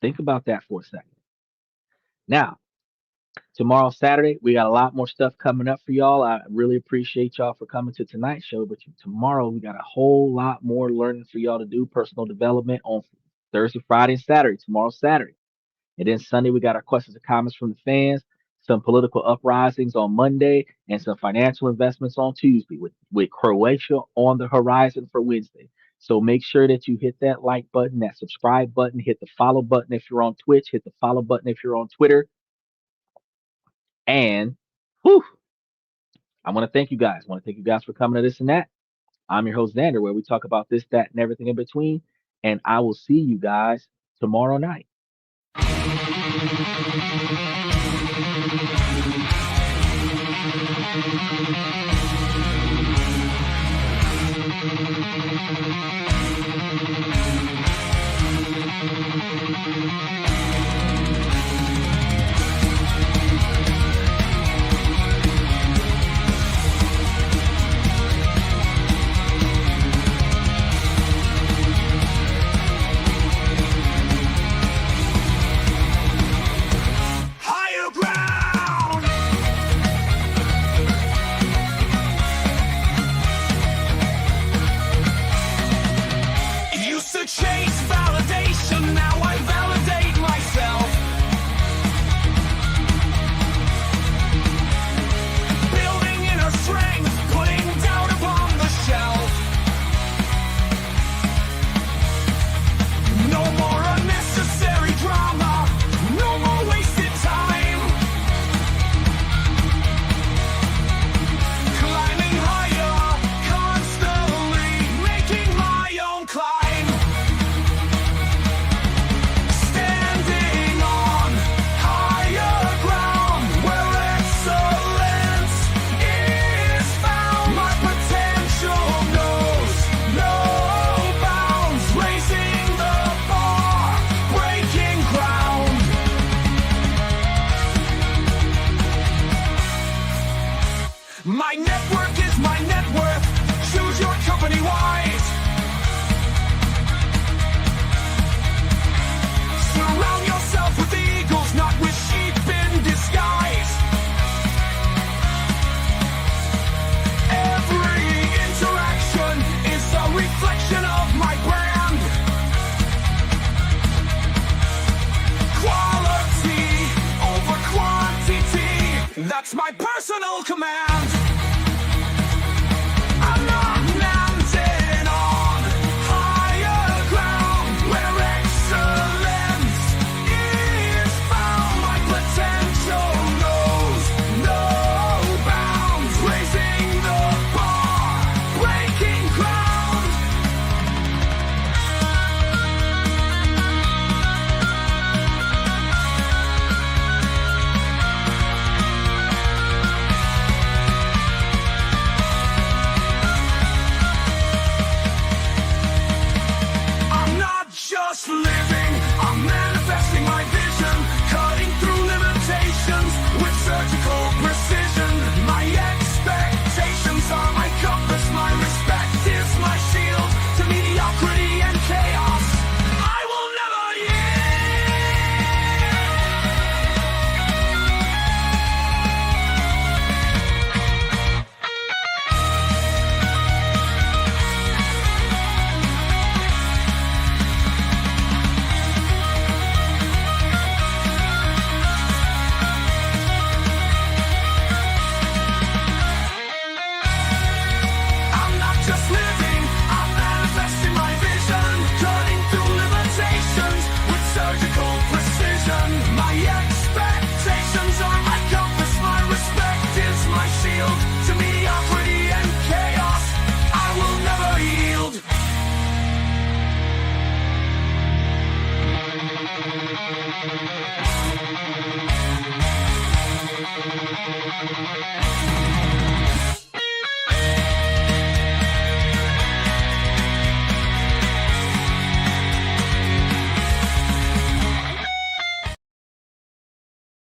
Think about that for a second. Now, tomorrow, Saturday, we got a lot more stuff coming up for y'all. I really appreciate y'all for coming to tonight's show. But tomorrow, we got a whole lot more learning for y'all to do, personal development on Thursday, Friday, and Saturday. Tomorrow, Saturday. And then Sunday, we got our questions and comments from the fans, some political uprisings on Monday, and some financial investments on Tuesday with Croatia on the horizon for Wednesday. So make sure that you hit that like button, that subscribe button, hit the follow button if you're on Twitch, hit the follow button if you're on Twitter. And whew, I want to thank you guys. I want to thank you guys for coming to this and that. I'm your host, Xander, where we talk about this, that, and everything in between. And I will see you guys tomorrow night. Chase validation, now I validate myself. Building inner strength, putting doubt upon the shelf. No more unnecessary drama, no more wasted time. Climbing higher, constantly making my own climb. My network is my net worth. Choose your company wise. Surround yourself with eagles, not with sheep in disguise. Every interaction is a reflection of my brand. Quality over quantity. That's my personal command.